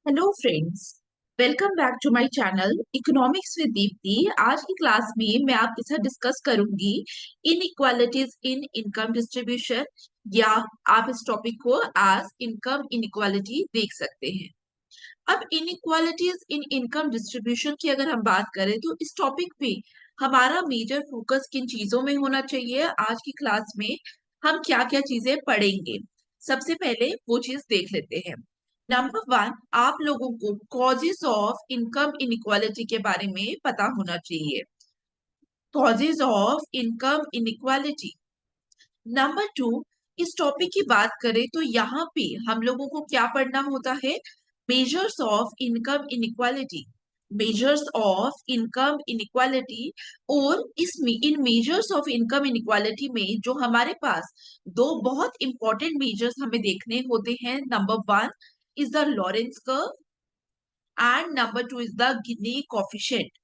Hello friends. Welcome back to my channel economics with Deepti. आज की class में मैं आपके साथ डिस्कस करूंगी इनइक्वालिटीज इन इनकम डिस्ट्रीब्यूशन, या आप इस टॉपिक को एज इनकम इनइक्वालिटी देख सकते हैं। अब इनइक्वालिटीज इन इनकम डिस्ट्रीब्यूशन की अगर हम बात करें तो इस टॉपिक पे हमारा मेजर फोकस किन चीजों में होना चाहिए। आज की क्लास में हम क्या क्या चीजें पढ़ेंगे, सबसे पहले वो चीज देख लेते हैं। नंबर वन, आप लोगों को कॉजेज ऑफ इनकम इनइक्वालिटी के बारे में पता होना चाहिए। Causes of income inequality. Number two, इस टॉपिक की बात करें तो यहाँ पे हम लोगों को क्या पढ़ना होता है? Measures of income inequality. Measures of income inequality. और इसमें इन मेजर्स ऑफ इनकम इनइक्वालिटी में जो हमारे पास दो बहुत इंपॉर्टेंट मेजर्स हमें देखने होते हैं, number one is the Lorenz curve and number two is the Gini coefficient.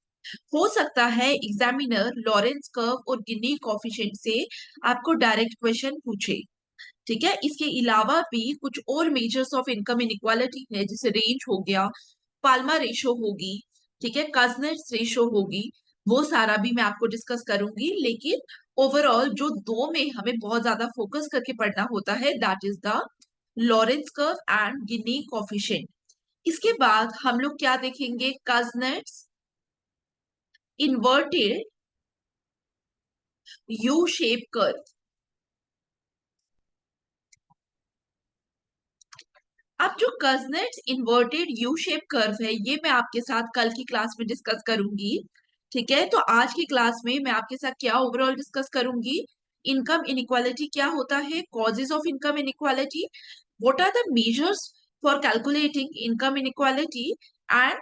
हो सकता है एग्जामिनर लॉरेंस कर्व और गिनी कोफिशिएंट से आपको डायरेक्ट क्वेश्चन पूछे। ठीक है, इसके अलावा भी कुछ और मेजर्स ऑफ इनकम इनइक्वालिटी है, जैसे रेंज हो गया, पाल्मा रेशो होगी, ठीक है, काजनेट्स रेशो होगी। वो सारा भी मैं आपको डिस्कस करूंगी, लेकिन ओवरऑल जो दो में हमें बहुत ज्यादा फोकस करके पढ़ना होता है that is the Lorenz curve and Guinea coefficient. इसके बाद हम लोग क्या देखेंगे? काजनेट्स इन्वर्टेड यू शेप कर्व। अब जो कर्जनेट्स इन्वर्टेड यू शेप कर्व है, ये मैं आपके साथ कल की क्लास में डिस्कस करूंगी। ठीक है, तो आज की क्लास में मैं आपके साथ क्या ओवरऑल डिस्कस करूंगी? इनकम इनइक्वालिटी क्या होता है, causes of income inequality, what are the measures for calculating income inequality, and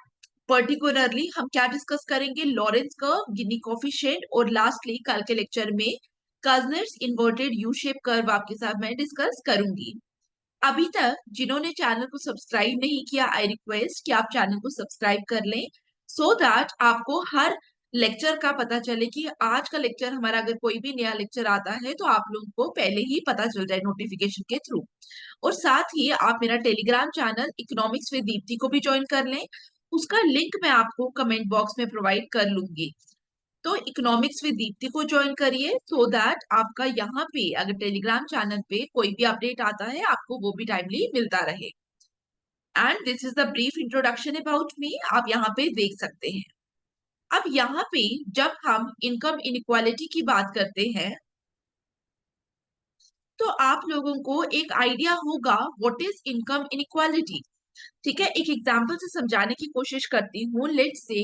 particularly हम क्या डिस्कस करेंगे? लॉरेंस कर्व, गिनी कोफिशिएंट, और लास्टली कल के लेक्चर में Kuznets inverted U shape curve आपके साथ मैं डिस्कस करूंगी। अभी तक जिन्होंने चैनल को सब्सक्राइब नहीं किया, आई रिक्वेस्ट कि आप चैनल को सब्सक्राइब कर लें, सो दैट आपको हर लेक्चर का पता चले कि आज का लेक्चर हमारा अगर कोई भी नया लेक्चर आता है तो आप लोगों को पहले ही पता चल जाए नोटिफिकेशन के थ्रू। और साथ ही आप मेरा Telegram channel economics with Deepti को भी ज्वाइन कर लें। उसका लिंक मैं आपको कमेंट बॉक्स में प्रोवाइड कर लूंगी। तो इकोनॉमिक्स विद दीप्ति को ज्वाइन करिए, सो दैट आपका यहाँ पे अगर टेलीग्राम चैनल पे कोई भी अपडेट आता है आपको वो भी टाइमली मिलता रहे। And this is the brief introduction about me, आप यहाँ पे देख सकते हैं। अब यहाँ पे जब हम इनकम इनइक्वालिटी की बात करते हैं तो आप लोगों को एक आइडिया होगा व्हाट इज इनकम इनइक्वालिटी। ठीक है, एक एग्जाम्पल से समझाने की कोशिश करती हूँ। लेट्स से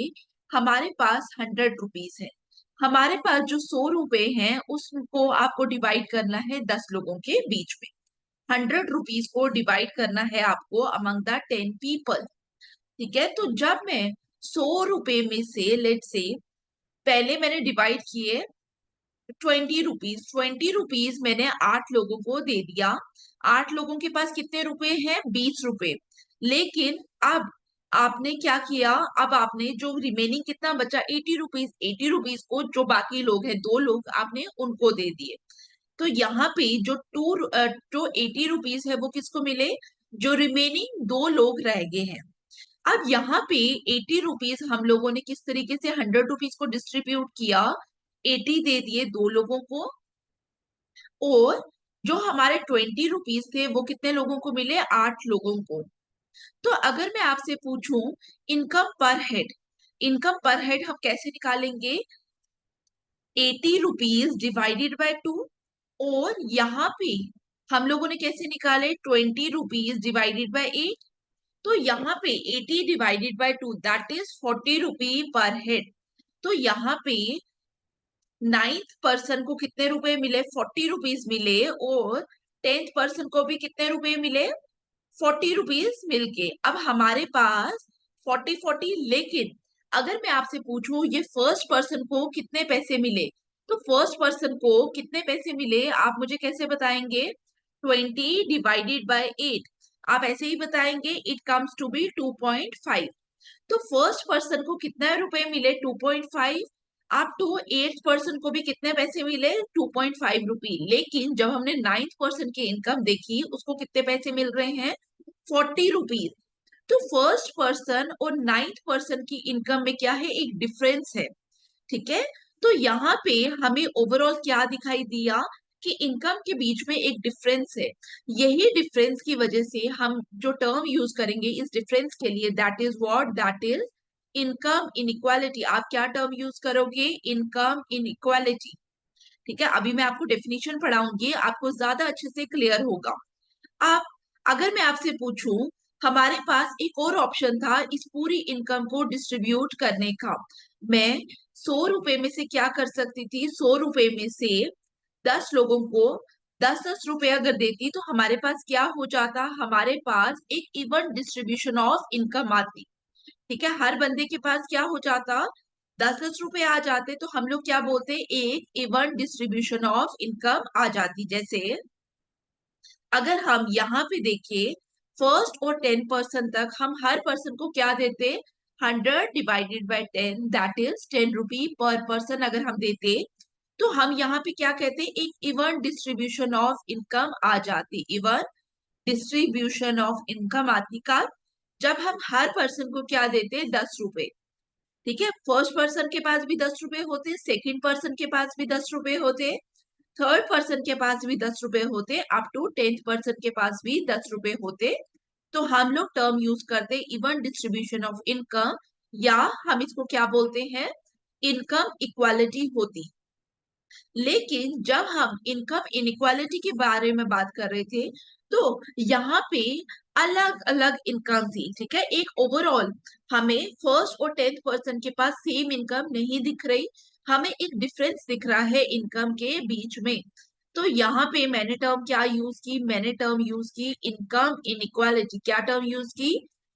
हमारे पास 100 रुपीज है। हमारे पास जो 100 रुपए हैं उसको आपको डिवाइड करना है 10 लोगों के बीच में। 100 रुपीज को डिवाइड करना है आपको अमंग द 10 पीपल। ठीक है, तो जब मैं 100 रुपए में से लेट से पहले मैंने डिवाइड किए 20 रुपीज, 20 रुपीज मैंने 8 लोगों को दे दिया। 8 लोगों के पास कितने रुपए हैं? 20 रुपए। लेकिन अब आपने क्या किया? अब आपने जो रिमेनिंग कितना बचा, 80 रुपीज, 80 रुपीज को जो बाकी लोग हैं, 2 लोग, आपने उनको दे दिए। तो यहाँ पे जो 80 रुपीज है वो किसको मिले? जो रिमेनिंग 2 लोग रह गए हैं। अब यहाँ पे 80 रुपीज हम लोगों ने किस तरीके से 100 रुपीज को डिस्ट्रीब्यूट किया? 80 दे दिए 2 लोगों को, और जो हमारे 20 रुपीज थे वो कितने लोगों को मिले? 8 लोगों को। तो अगर मैं आपसे पूछूं इनकम पर हेड, इनकम पर हेड हम कैसे निकालेंगे? 80 रुपीज डिवाइडेड बाय 2। और यहाँ पे हम लोगों ने कैसे निकाले? 20 रुपीज डिवाइडेड बाय 8। तो यहाँ पे 80 डिवाइडेड बाय 2 दैट इज 40 रुपी पर हेड। तो यहाँ पे 9th पर्सन को कितने रुपए मिले? 40 रुपीज मिले। और 10th पर्सन को भी कितने रुपए मिले? 40 रुपीज मिलके। अब हमारे पास 40 40। लेकिन अगर मैं आपसे पूछूं ये फर्स्ट पर्सन को कितने पैसे मिले, तो फर्स्ट पर्सन को कितने पैसे मिले आप मुझे कैसे बताएंगे? 20 डिवाइडेड बाय 8। आप ऐसे ही बताएंगे, इट कम्स टू बी 2.5। तो फर्स्ट पर्सन को कितने रुपए मिले? 2.5। आप टू 8th पर्सन को भी कितने पैसे मिले? 2.5 रुपी। लेकिन जब हमने 9th पर्सन की इनकम देखी उसको कितने पैसे मिल रहे हैं? 40 रुपीज। तो फर्स्ट पर्सन और नाइन्थ पर्सन की इनकम में क्या है, एक डिफरेंस है। ठीक है, तो यहाँ पे हमें ओवरऑल क्या दिखाई दिया कि इनकम के बीच में एक डिफरेंस है। यही डिफरेंस की वजह से हम जो टर्म यूज करेंगे इस डिफरेंस के लिए, that is what, that is income inequality. आप क्या टर्म यूज करोगे, इनकम इनइक्वालिटी। ठीक है, अभी मैं आपको डेफिनेशन पढ़ाऊंगी, आपको ज्यादा अच्छे से क्लियर होगा। आप, अगर मैं आपसे पूछूं, हमारे पास एक और ऑप्शन था इस पूरी इनकम को डिस्ट्रीब्यूट करने का। मैं 100 रुपए में से क्या कर सकती थी, 100 रुपए में से 10 लोगों को 10-10 रुपए अगर देती तो हमारे पास क्या हो जाता, हमारे पास एक इवन डिस्ट्रीब्यूशन ऑफ इनकम आती। ठीक है, हर बंदे के पास क्या हो जाता, 10-10 रुपए आ जाते, तो हम लोग क्या बोलते, एक इवन डिस्ट्रीब्यूशन ऑफ इनकम आ जाती। जैसे अगर हम यहाँ पे देखें, फर्स्ट और 10 पर्सन तक हम हर पर्सन को क्या देते, 100 डिवाइडेड बाय 10, दैट इज 10 रुपी पर पर्सन अगर हम देते, तो हम यहाँ पे क्या कहते, एक इवन डिस्ट्रीब्यूशन ऑफ इनकम आ जाती। इवन डिस्ट्रीब्यूशन ऑफ इनकम आती का, जब हम हर पर्सन को क्या देते, 10 रुपए। ठीक है, फर्स्ट पर्सन के पास भी 10 रुपए होते, सेकंड पर्सन के पास भी 10 रुपए होते, थर्ड पर्सन के पास भी 10 रुपए होते, अप टू 10th पर्सन के पास भी 10 रुपए होते। तो हम लोग टर्म यूज करते इवन डिस्ट्रीब्यूशन ऑफ इनकम, या हम इसको क्या बोलते हैं, इनकम इक्वालिटी होती। लेकिन जब हम इनकम इनइक्वालिटी के बारे में बात कर रहे थे, तो यहाँ पे अलग अलग इनकम थी। ठीक है, एक ओवरऑल हमें फर्स्ट और 10th पर्सन के पास सेम इनकम नहीं दिख रही, हमें एक डिफरेंस दिख रहा है इनकम के बीच में। तो यहाँ पे मैंने टर्म क्या यूज की, मैंने टर्म यूज की इनकम इनइक्वालिटी। क्या टर्म यूज की,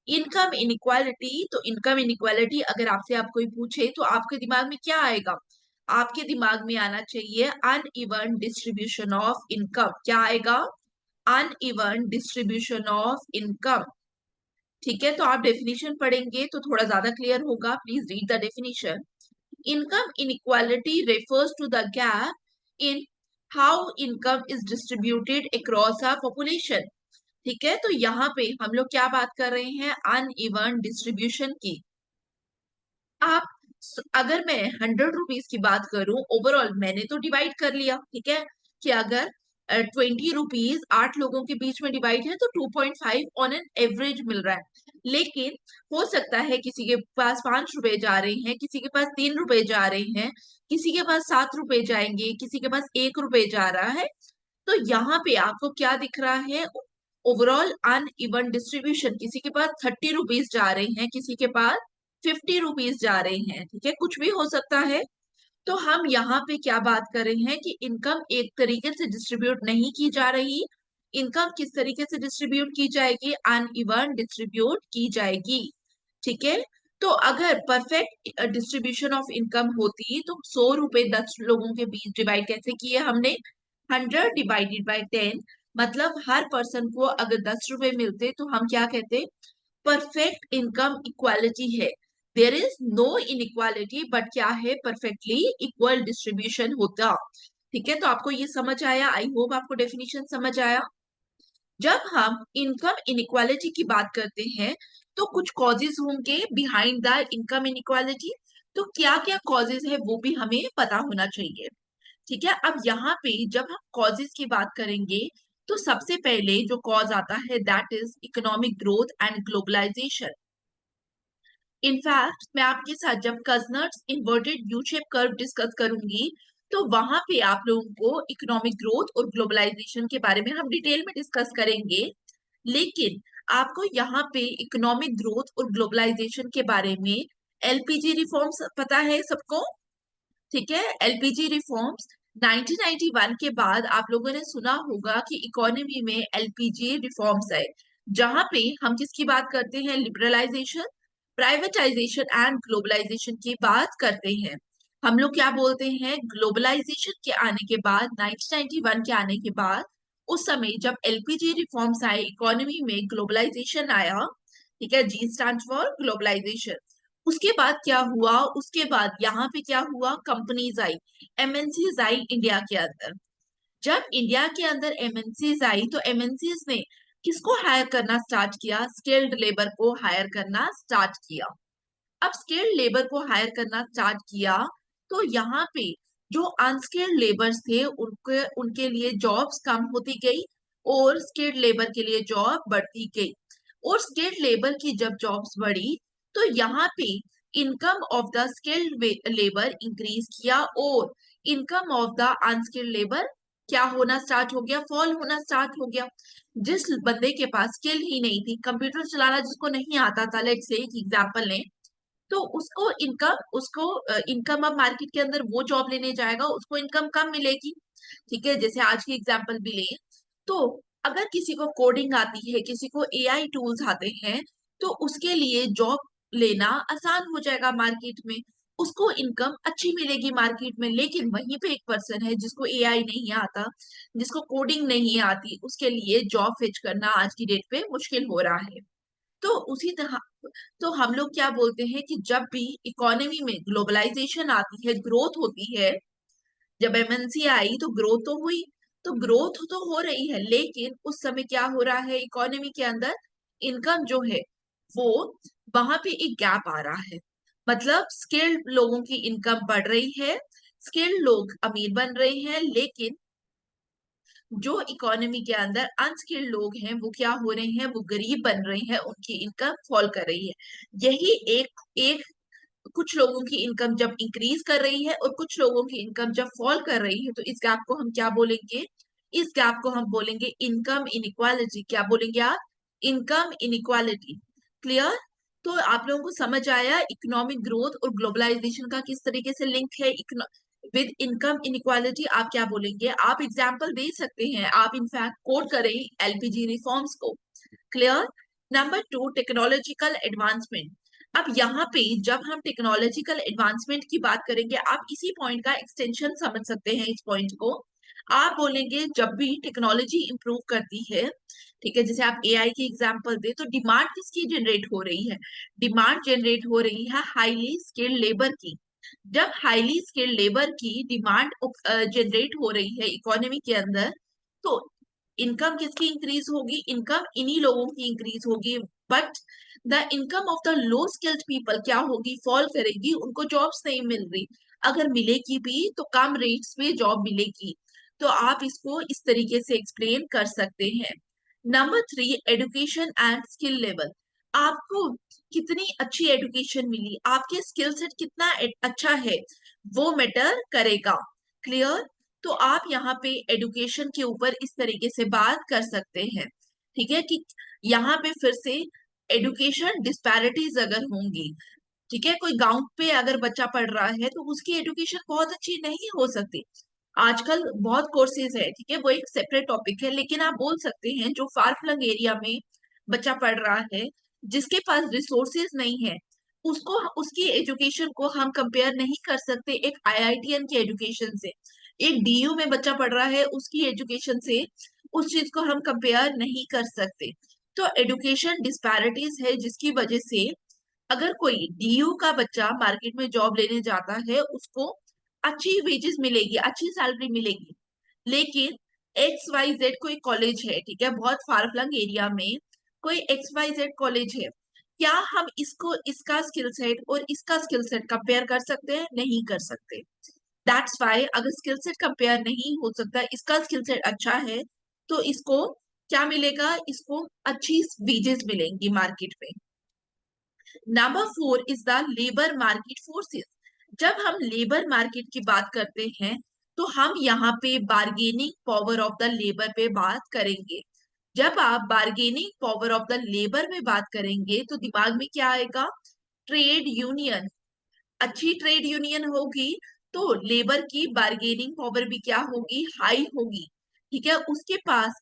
इनकम इनइक्वालिटी। तो इनकम इनइक्वालिटी अगर आपसे आप कोई पूछे तो आपके दिमाग में क्या आएगा, आपके दिमाग में आना चाहिए अनइवन डिस्ट्रीब्यूशन ऑफ इनकम। क्या आएगा, अनइवन डिस्ट्रीब्यूशन ऑफ इनकम। ठीक है, तो आप डेफिनेशन पढ़ेंगे तो थोड़ा ज्यादा क्लियर होगा, please read the definition. Income inequality refers to the gap in how income is distributed across a population. ठीक है, तो यहाँ पे हम लोग क्या बात कर रहे हैं, अनइवन डिस्ट्रीब्यूशन की। आप, अगर मैं 100 रुपीज की बात करूं, ओवरऑल मैंने तो डिवाइड कर लिया। ठीक है, कि अगर 20 रुपीज 8 लोगों के बीच में डिवाइड है तो 2.5 ऑन एन एवरेज मिल रहा है। लेकिन हो सकता है किसी के पास 5 रुपए जा रहे हैं, किसी के पास 3 रुपए जा रहे हैं, किसी के पास 7 रुपए जाएंगे, किसी के पास 1 रुपए जा रहा है। तो यहाँ पे आपको क्या दिख रहा है, ओवरऑल अनइवन डिस्ट्रीब्यूशन। किसी के पास 30 रुपीज जा रहे हैं, किसी के पास 50 रुपीज जा रहे हैं। ठीक है, कुछ भी हो सकता है। तो हम यहाँ पे क्या बात कर रहे हैं कि इनकम एक तरीके से डिस्ट्रीब्यूट नहीं की जा रही। इनकम किस तरीके से डिस्ट्रीब्यूट की जाएगी, अनइवन डिस्ट्रीब्यूट की जाएगी। ठीक है, तो अगर परफेक्ट डिस्ट्रीब्यूशन ऑफ इनकम होती तो 100 रुपए 10 लोगों के बीच डिवाइड कैसे किए हमने, 100 डिवाइडेड बाय 10, मतलब हर पर्सन को अगर 10 रुपए मिलते तो हम क्या कहते, परफेक्ट इनकम इक्वालिटी है। There is no inequality, but क्या है, परफेक्टली इक्वल डिस्ट्रीब्यूशन होता। ठीक है, तो आपको ये समझ आया, आई होप आपको डेफिनेशन समझ आया। जब हम इनकम इनइक्वालिटी की बात करते हैं तो कुछ कॉजेज होंगे बिहाइंड द इनकम इनइक्वालिटी। तो क्या क्या कॉजेज है वो भी हमें पता होना चाहिए। ठीक है, अब यहाँ पे जब हम कॉजेज की बात करेंगे तो सबसे पहले जो कॉज आता है that is economic growth and globalisation. In fact मैं आपके साथ जब Kuznets inverted U shape curve discuss करूंगी तो वहां पे आप लोगों को इकोनॉमिक ग्रोथ और ग्लोबलाइजेशन के बारे में हम डिटेल में डिस्कस करेंगे। लेकिन आपको यहाँ पे इकोनॉमिक ग्रोथ और ग्लोबलाइजेशन के बारे में एलपीजी रिफॉर्म्स पता है सबको। ठीक है, एलपीजी रिफॉर्म्स 1991 के बाद आप लोगों ने सुना होगा कि इकोनॉमी में एलपीजी रिफॉर्म्स आए, जहां पे हम किसकी बात करते हैं, लिबरलाइजेशन, प्राइवेटाइजेशन एंड ग्लोबलाइजेशन की बात करते हैं। हम लोग क्या बोलते हैं, ग्लोबलाइजेशन के आने के बाद, 1991 के आने के बाद, उस समय जब एलपीजी रिफॉर्म्स आए, इकोनॉमी में ग्लोबलाइजेशन आया। ठीक है, जी स्टैंड फॉर ग्लोबलाइजेशन। उसके बाद क्या हुआ, उसके बाद यहाँ पे क्या हुआ, कंपनीज आई, एमएनसीज आई इंडिया के अंदर। जब इंडिया के अंदर एमएनसीज आई तो एमएनसीज ने किसको हायर करना स्टार्ट किया? स्किल्ड लेबर को हायर करना स्टार्ट किया। अब स्किल्ड लेबर को हायर करना स्टार्ट किया तो यहाँ पे जो अनस्किल्ड लेबर्स थे उनके उनके लिए जॉब्स कम होती गई और स्किल्ड लेबर के लिए जॉब बढ़ती गई। और स्किल्ड लेबर की जब जॉब्स बढ़ी तो यहाँ पे income of the skilled labour increase किया और income of the unskilled labour क्या होना स्टार्ट हो गया? फॉल होना स्टार्ट हो गया। जिस बंदे के पास स्किल ही नहीं थी, कंप्यूटर चलाना जिसको नहीं आता था, लेट्स से एक एग्जांपल लें, तो उसको इनकम अब मार्केट के अंदर वो जॉब लेने जाएगा, उसको इनकम कम मिलेगी। ठीक है, जैसे आज की एग्जांपल भी लें तो अगर किसी को कोडिंग आती है, किसी को एआई टूल्स आते हैं, तो उसके लिए जॉब लेना आसान हो जाएगा मार्केट में, उसको इनकम अच्छी मिलेगी मार्केट में। लेकिन वहीं पे एक पर्सन है जिसको एआई नहीं आता, जिसको कोडिंग नहीं आती, उसके लिए जॉब फिच करना आज की डेट पे मुश्किल हो रहा है। तो उसी तरह तो हम लोग क्या बोलते हैं कि जब भी इकोनॉमी में ग्लोबलाइजेशन आती है, ग्रोथ होती है, जब एमएनसी आई तो ग्रोथ तो हुई, तो ग्रोथ तो हो रही है, लेकिन उस समय क्या हो रहा है इकोनॉमी के अंदर? इनकम जो है वो वहां पे एक गैप आ रहा है। मतलब स्किल्ड लोगों की इनकम बढ़ रही है, स्किल्ड लोग अमीर बन रहे हैं, लेकिन जो इकोनॉमी के अंदर अनस्किल्ड लोग हैं वो क्या हो रहे हैं? वो गरीब बन रहे हैं, उनकी इनकम फॉल कर रही है। यही एक एक कुछ लोगों की इनकम जब इंक्रीज कर रही है और कुछ लोगों की इनकम जब फॉल कर रही है, तो इस गैप को हम क्या बोलेंगे? इस गैप को हम बोलेंगे इनकम इनइक्वालिटी। क्या बोलेंगे आप? Income inequality. क्लियर? तो आप लोगों को समझ आया इकोनॉमिक ग्रोथ और ग्लोबलाइजेशन का किस तरीके से लिंक है विद इनकम इनइक्वालिटी? आप क्या बोलेंगे? आप एग्जाम्पल दे सकते हैं, आप इनफैक्ट कोट करें एलपीजी रिफॉर्म्स को। Clear? Number two, technological advancement. अब यहाँ पे जब हम टेक्नोलॉजिकल एडवांसमेंट की बात करेंगे, आप इसी पॉइंट का एक्सटेंशन समझ सकते हैं इस पॉइंट को। आप बोलेंगे जब भी टेक्नोलॉजी इंप्रूव करती है, ठीक है, जैसे आप एआई की एग्जांपल दे, तो डिमांड किसकी जनरेट हो रही है? डिमांड जनरेट हो रही है हाईली स्किल्ड लेबर की। जब हाईली स्किल्ड लेबर की डिमांड जनरेट हो रही है इकोनॉमी के अंदर, तो इनकम किसकी इंक्रीज होगी? इनकम इन्हीं लोगों की इंक्रीज होगी। But the income of the low skilled people क्या होगी? फॉल करेगी, उनको जॉब्स नहीं मिल रही। अगर मिलेगी भी तो कम रेट्स पे जॉब मिलेगी। तो आप इसको इस तरीके से एक्सप्लेन कर सकते हैं। Number three, education and skill level. आपको कितनी अच्छी एजुकेशन मिली, आपके स्किल सेट कितना अच्छा है, वो मैटर करेगा। क्लियर? तो आप यहाँ पे एजुकेशन के ऊपर इस तरीके से बात कर सकते हैं। ठीक है कि यहाँ पे फिर से एजुकेशन डिस्पैरिटीज अगर होंगी, ठीक है, कोई गांव पे अगर बच्चा पढ़ रहा है तो उसकी एजुकेशन बहुत अच्छी नहीं हो सकती। आजकल बहुत कोर्सेज है, ठीक है, वो एक सेपरेट टॉपिक है, लेकिन आप बोल सकते हैं जो फार फ्लंग एरिया में बच्चा पढ़ रहा है, जिसके पास रिसोर्सेज नहीं है, उसको उसकी एजुकेशन को हम कंपेयर नहीं कर सकते एक आईआईटीएन की एजुकेशन से। एक डीयू में बच्चा पढ़ रहा है उसकी एजुकेशन से उस चीज को हम कंपेयर नहीं कर सकते। तो एजुकेशन डिस्पैरिटीज है जिसकी वजह से अगर कोई डीयू का बच्चा मार्केट में जॉब लेने जाता है, उसको अच्छी वेजेस मिलेगी, अच्छी सैलरी मिलेगी। लेकिन एक्स वाई जेड कोई कॉलेज है, ठीक है, बहुत फार फ्लंग एरिया में कोई एक्स वाई जेड कॉलेज है, क्या हम इसको इसका स्किल सेट और इसका स्किल सेट कंपेयर कर सकते हैं? नहीं कर सकते। दैट्स वाई अगर स्किल सेट कंपेयर नहीं हो सकता, इसका स्किल सेट अच्छा है, तो इसको क्या मिलेगा? इसको अच्छी वेजेस मिलेंगी मार्केट में। Number four is the labour market forces. जब हम लेबर मार्केट की बात करते हैं तो हम यहाँ पे bargaining power of the labour पे बात करेंगे। जब आप bargaining power of the labour में बात करेंगे तो दिमाग में क्या आएगा? Trade union. अच्छी ट्रेड यूनियन होगी तो लेबर की बार्गेनिंग पावर भी क्या होगी? हाई होगी। ठीक है, उसके पास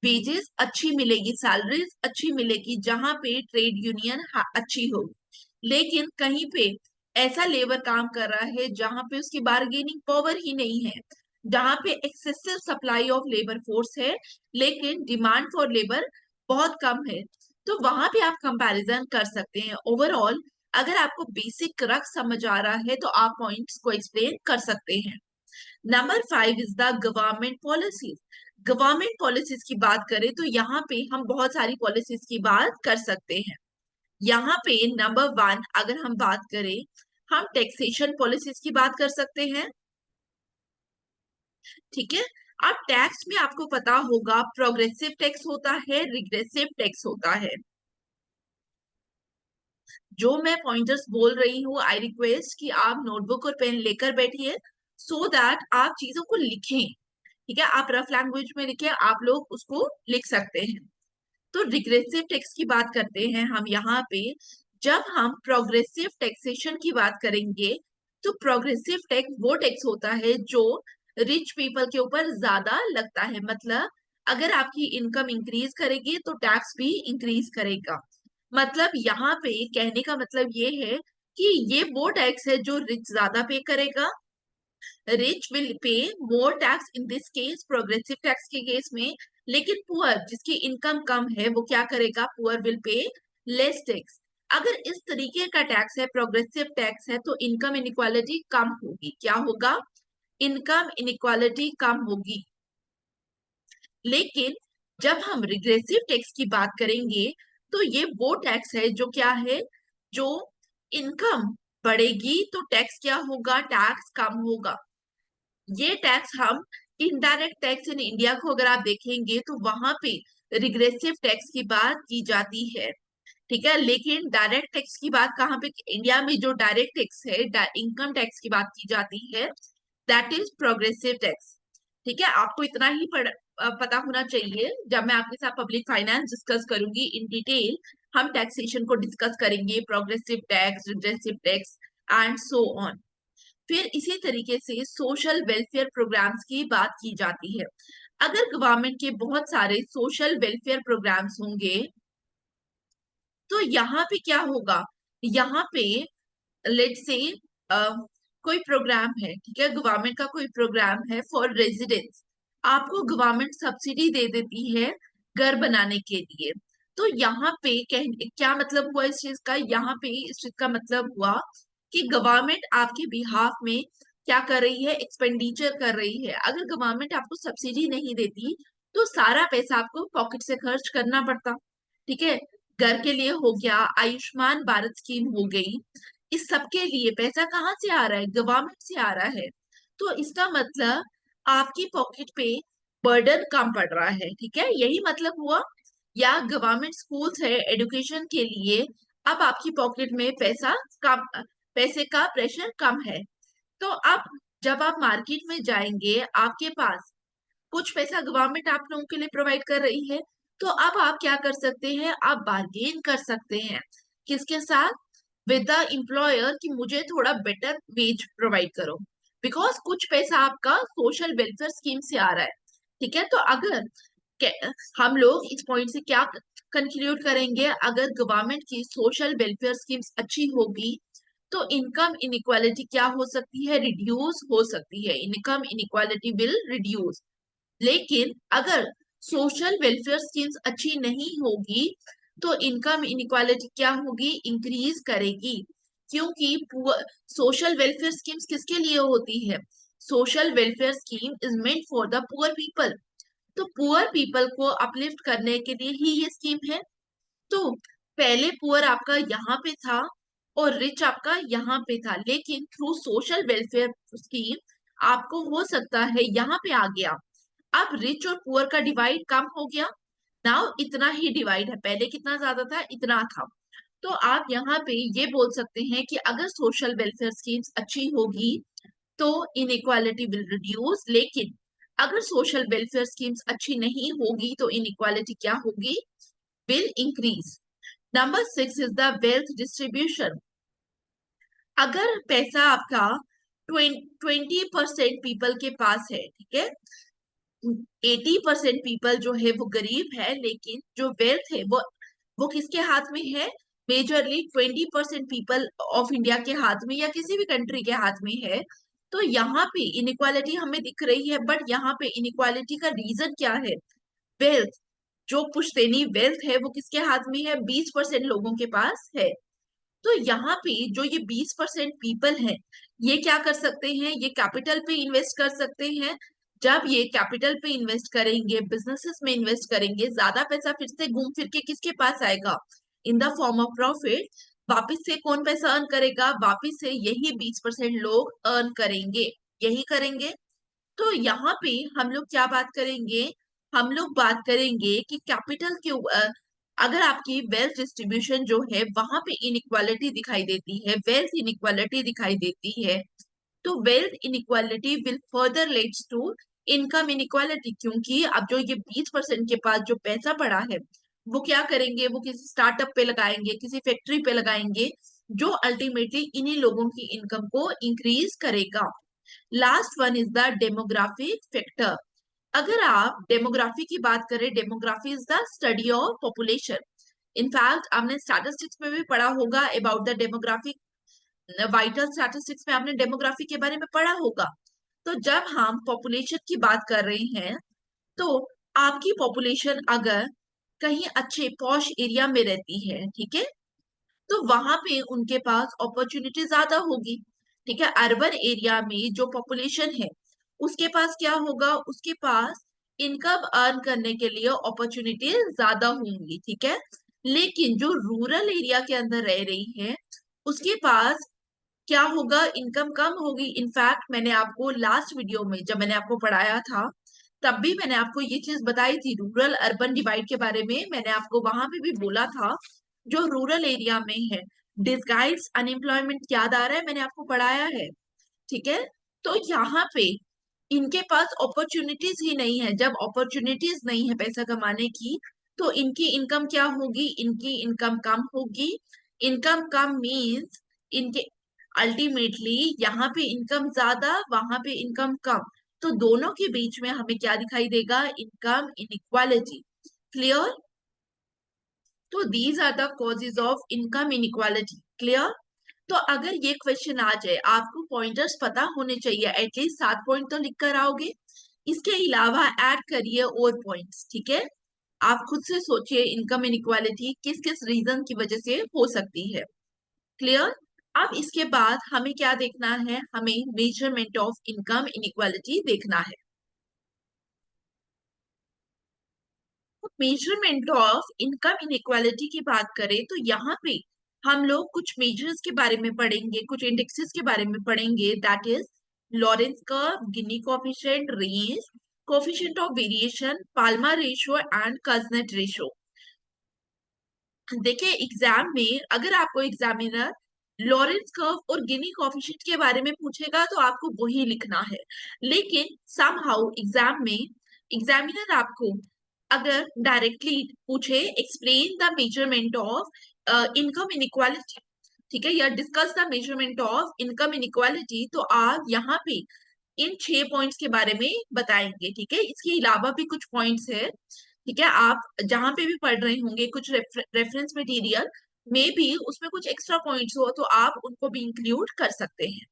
वेजेस अच्छी मिलेगी, सैलरीज अच्छी मिलेगी, जहां पे ट्रेड यूनियन अच्छी होगी। लेकिन कहीं पे ऐसा लेबर काम कर रहा है जहां पे उसकी बार्गेनिंग पावर ही नहीं है, जहां पे excessive supply of labour force है लेकिन डिमांड फॉर लेबर बहुत कम है, तो वहां पे आप कंपैरिजन कर सकते हैं। ओवरऑल अगर आपको बेसिक रख समझ आ रहा है तो आप पॉइंट्स को एक्सप्लेन कर सकते हैं। Number five is the government policies. Government policies की बात करें तो यहाँ पे हम बहुत सारी पॉलिसीज की बात कर सकते हैं। यहाँ पे नंबर वन अगर हम बात करें, हम टैक्सेशन पॉलिसीज की बात कर सकते हैं। ठीक है। अब टैक्स में आपको पता होगा प्रोग्रेसिव टैक्स होता है, रिग्रेसिव टैक्स होता है। जो मैं पॉइंटर्स बोल रही हूँ, आई रिक्वेस्ट कि आप नोटबुक और पेन लेकर बैठिए सो दैट आप चीजों को लिखें। ठीक है, आप रफ लैंग्वेज में लिखे, आप लोग उसको लिख सकते हैं। तो रिग्रेसिव टैक्स की बात करते हैं हम यहाँ पे। जब हम प्रोग्रेसिव टैक्सेशन की बात करेंगे तो प्रोग्रेसिव टैक्स वो टैक्स होता है जो रिच पीपल के ऊपर ज्यादा लगता है। मतलब अगर आपकी इनकम इंक्रीज करेगी तो टैक्स भी इंक्रीज करेगा। मतलब यहाँ पे कहने का मतलब ये है कि ये वो टैक्स है जो रिच ज्यादा पे करेगा। Rich will pay more tax in this case, progressive tax के केस में। लेकिन पुअर जिसकी इनकम कम है वो क्या करेगा, poor will pay less tax. अगर इस तरीके का टैक्स है, प्रोग्रेसिव टैक्स है, तो इनकम इनइक्वालिटी कम होगी। क्या होगा, इनकम इनइक्वालिटी कम होगी। लेकिन जब हम रिग्रेसिव टैक्स की बात करेंगे तो ये वो टैक्स है जो क्या है, जो इनकम बढ़ेगी तो टैक्स क्या होगा, टैक्स कम होगा। ये टैक्स हम इनडायरेक्ट टैक्स इन इंडिया को अगर आप देखेंगे तो वहां पे रिग्रेसिव टैक्स की बात की जाती है। ठीक है, लेकिन डायरेक्ट टैक्स की बात कहाँ पे, इंडिया में जो डायरेक्ट टैक्स है, इनकम टैक्स की बात की जाती है, दैट इज प्रोग्रेसिव टैक्स। ठीक है, आपको इतना ही पता होना चाहिए। जब मैं आपके साथ पब्लिक फाइनेंस डिस्कस करूंगी इन डिटेल, हम टैक्सेशन को डिस्कस करेंगे, progressive tax, regressive tax and so on. फिर इसी तरीके से सोशल वेलफेयर प्रोग्राम्स की बात की जाती है। अगर गवर्नमेंट के बहुत सारे सोशल वेलफेयर प्रोग्राम्स होंगे तो यहाँ पे क्या होगा, यहाँ पे लेट से कोई प्रोग्राम है, ठीक है, गवर्नमेंट का कोई प्रोग्राम है फॉर रेजिडेंट्स, आपको गवर्नमेंट सब्सिडी दे देती है घर बनाने के लिए। तो यहाँ पे क्या मतलब हुआ इस चीज का, यहाँ पे इस चीज का मतलब हुआ कि गवर्नमेंट आपके बिहाफ में क्या कर रही है, एक्सपेंडिचर कर रही है। अगर गवर्नमेंट आपको सब्सिडी नहीं देती तो सारा पैसा आपको पॉकेट से खर्च करना पड़ता। ठीक है, घर के लिए हो गया, आयुष्मान भारत स्कीम हो गई, इस सब के लिए पैसा कहाँ से आ रहा है, गवर्नमेंट से आ रहा है। तो इसका मतलब आपकी पॉकेट पे बर्डन कम पड़ रहा है। ठीक है, यही मतलब हुआ। या गवर्नमेंट स्कूल्स है एजुकेशन के लिए, अब आपकी पॉकेट में पैसा कम, पैसे का प्रेशर कम है। तो अब जब आप मार्केट में जाएंगे, आपके पास कुछ पैसा गवर्नमेंट आप लोगों के लिए प्रोवाइड कर रही है, तो अब आप क्या कर सकते हैं, आप बार्गेन कर सकते हैं। किसके साथ, विद द एम्प्लॉयर, कि मुझे थोड़ा बेटर वेज प्रोवाइड करो, बिकॉज कुछ पैसा आपका सोशल वेलफेयर स्कीम से आ रहा है। ठीक है, तो अगर हम लोग इस पॉइंट से क्या कंक्लूड करेंगे, अगर गवर्नमेंट की सोशल वेलफेयर स्कीम्स अच्छी होगी तो इनकम इनइक्वालिटी क्या हो सकती है, रिड्यूस हो सकती है, इनकम इनइक्वालिटी विल रिड्यूस। लेकिन अगर सोशल वेलफेयर स्कीम्स अच्छी नहीं होगी तो इनकम इनइक्वालिटी क्या होगी, इंक्रीज करेगी। क्योंकि सोशल वेलफेयर स्कीम्स किसके लिए होती है, social welfare scheme is meant for the poor people. तो पुअर पीपल को अपलिफ्ट करने के लिए ही ये स्कीम है। तो पहले पुअर आपका यहाँ पे था और रिच आपका यहाँ पे था, लेकिन थ्रू सोशल वेलफेयर स्कीम आपको हो सकता है यहाँ पे आ गया। अब रिच और पुअर का डिवाइड कम हो गया, नाउ इतना ही डिवाइड है, पहले कितना ज्यादा था, इतना था। तो आप यहाँ पे ये बोल सकते हैं कि अगर सोशल वेलफेयर स्कीम्स अच्छी होगी तो इनइक्वालिटी विल रिड्यूस। लेकिन अगर सोशल वेलफेयर स्कीम्स अच्छी नहीं होगी तो इनइक्वालिटी क्या होगी, will increase. Number 6 is the wealth distribution. अगर पैसा आपका 20% पीपल के पास है, ठीक है, 80% पीपल जो है वो गरीब है, लेकिन जो वेल्थ है वो किसके हाथ में है, मेजरली 20% पीपल ऑफ इंडिया के हाथ में या किसी भी कंट्री के हाथ में है। तो यहाँ पे इनइक्वालिटी हमें दिख रही है, बट यहाँ पे इनइक्वालिटी का रीजन क्या है, वेल्थ। जो पुश्तैनी वेल्थ है वो किसके हाथ में है, 20% लोगों के पास है। तो यहाँ पे जो ये 20% पीपल है, ये क्या कर सकते हैं, ये कैपिटल पे इन्वेस्ट कर सकते हैं, जब ये कैपिटल पे इन्वेस्ट करेंगे, बिजनेसेस में इन्वेस्ट करेंगे, ज्यादा पैसा फिर से घूम फिर के किसके पास आएगा? In the form of profit. वापिस से कौन पैसा अर्न करेगा? वापिस से यही 20% लोग अर्न करेंगे, यही करेंगे। तो यहाँ पे हम लोग क्या बात करेंगे? हम लोग बात करेंगे कि कैपिटल के अगर आपकी वेल्थ डिस्ट्रीब्यूशन जो है वहां पे इनइक्वालिटी दिखाई देती है, वेल्थ इनइक्वालिटी दिखाई देती है, तो wealth inequality will further leads to income inequality, क्योंकि अब जो ये 20% के पास जो पैसा पड़ा है वो क्या करेंगे? वो किसी स्टार्टअप पे लगाएंगे, किसी फैक्ट्री पे लगाएंगे, जो अल्टीमेटली इन्हीं लोगों की इनकम को इंक्रीज करेगा। Last one is the demographic factor. अगर आप डेमोग्राफी की बात करें, demography is the study of population. In fact आपने स्टैटिस्टिक्स में भी पढ़ा होगा about the demographic, vital statistics में आपने डेमोग्राफी के बारे में पढ़ा होगा। तो जब हम पॉपुलेशन की बात कर रहे हैं, तो आपकी पॉपुलेशन अगर कहीं अच्छे पॉश एरिया में रहती है, ठीक है, तो वहां पे उनके पास अपॉर्चुनिटी ज्यादा होगी। ठीक है, अर्बन एरिया में जो पॉपुलेशन है उसके पास क्या होगा? उसके पास इनकम अर्न करने के लिए अपॉर्चुनिटी ज्यादा होंगी। ठीक है, लेकिन जो रूरल एरिया के अंदर रह रही है उसके पास क्या होगा? इनकम कम होगी। इनफैक्ट मैंने आपको लास्ट वीडियो में जब मैंने आपको पढ़ाया था तब भी मैंने आपको ये चीज बताई थी, रूरल अर्बन डिवाइड के बारे में। मैंने आपको वहां पे भी बोला था जो रूरल एरिया में है डिसगाइज अनएम्प्लॉयमेंट याद आ रहा है? मैंने आपको पढ़ाया है। ठीक है, तो यहाँ पे इनके पास अपॉर्चुनिटीज ही नहीं है। जब अपॉर्चुनिटीज नहीं है पैसा कमाने की, तो इनकी इनकम क्या होगी? इनकी इनकम कम होगी। इनकम कम मीन्स इनके अल्टीमेटली यहाँ पे इनकम ज्यादा, वहां पे इनकम कम, तो दोनों के बीच में हमें क्या दिखाई देगा? Income inequality. क्लियर? तो these are the causes of income inequality. Clear? तो अगर ये क्वेश्चन आ जाए, आपको पॉइंटर्स पता होने चाहिए, एटलीस्ट 7 पॉइंट तो लिख कर आओगे। इसके अलावा ऐड करिए और पॉइंट्स। ठीक है, आप खुद से सोचिए इनकम इनइक्वालिटी किस किस रीजन की वजह से हो सकती है। क्लियर? अब इसके बाद हमें क्या देखना है? हमें मेजरमेंट ऑफ इनकम इनइक्वालिटी देखना है। मेजरमेंट ऑफ इनकम इनइक्वालिटी की बात करें तो यहाँ पे हम लोग कुछ मेजर्स के बारे में पढ़ेंगे, कुछ इंडेक्सेस के बारे में पढ़ेंगे। That is Lorenz curve, Gini coefficient, range, coefficient of variation, Palma ratio and Kuznets ratio. देखिए, एग्जाम में अगर आपको एग्जामिनर लॉरेंस कर्व और गिनी कोएफिशिएंट के बारे में पूछेगा तो आपको वही लिखना है। लेकिन समहाउ एग्जाम में एग्जामिनर आपको अगर डायरेक्टली पूछे explain the measurement of income inequality, ठीक है, या discuss the measurement of income inequality, तो आप यहाँ पे इन 6 पॉइंट्स के बारे में बताएंगे। ठीक है, इसके अलावा भी कुछ पॉइंट्स है। ठीक है, आप जहां पे भी पढ़ रहे होंगे कुछ रेफरेंस मटेरियल में भी उसमें कुछ एक्स्ट्रा पॉइंट्स हो तो आप उनको भी इंक्लूड कर सकते हैं।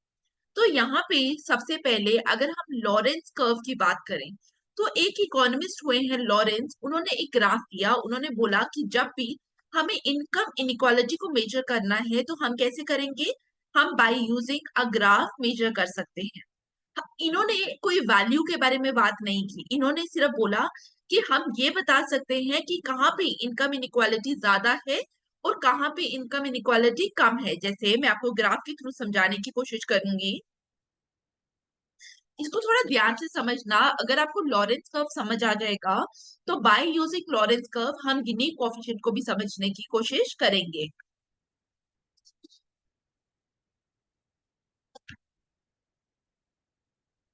तो यहाँ पे सबसे पहले अगर हम लॉरेंस कर्व की बात करें, तो एक इकोनॉमिस्ट हुए हैं लॉरेंस, उन्होंने एक ग्राफ दिया। उन्होंने बोला कि जब भी हमें इनकम इनइक्वालिटी को मेजर करना है तो हम कैसे करेंगे? हम by using a graph measure कर सकते हैं। इन्होंने कोई वैल्यू के बारे में बात नहीं की, इन्होंने सिर्फ बोला कि हम ये बता सकते हैं कि कहाँ पे इनकम इनइक्वालिटी ज्यादा है और कहाँ पे इनकम इनइक्वालिटी कम है। जैसे मैं आपको ग्राफ के थ्रू समझाने की कोशिश करूंगी, इसको थोड़ा ध्यान से समझना। अगर आपको लॉरेंस कर्व समझ आ जाएगा तो बाय यूजिंग लॉरेंस कर्व हम गिनी कोएफिशिएंट को भी समझने की कोशिश करेंगे।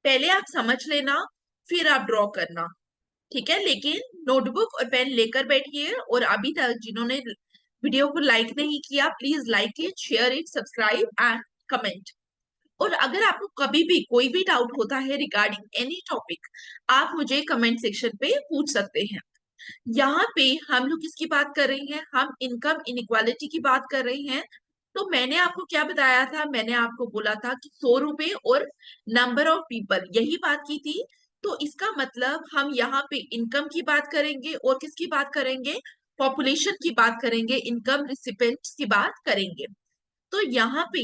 पहले आप समझ लेना, फिर आप ड्रॉ करना। ठीक है, लेकिन नोटबुक और पेन लेकर बैठिए। और अभी तक जिन्होंने वीडियो को लाइक नहीं किया, please like it, share it, subscribe and comment. और अगर आपको कभी भी कोई भी डाउट होता है रिगार्डिंग एनी टॉपिक, आप मुझे कमेंट सेक्शन पे पूछ सकते हैं। यहाँ पे हम लोग किसकी बात कर रहे हैं? हम इनकम इनइक्वालिटी की बात कर रहे हैं। तो मैंने आपको क्या बताया था? मैंने आपको बोला था कि 100 रुपए और नंबर ऑफ पीपल, यही बात की थी। तो इसका मतलब हम यहाँ पे इनकम की बात करेंगे और किसकी बात करेंगे? पॉपुलेशन की बात करेंगे, इनकम रिसिपेंट्स की बात करेंगे। तो यहाँ पे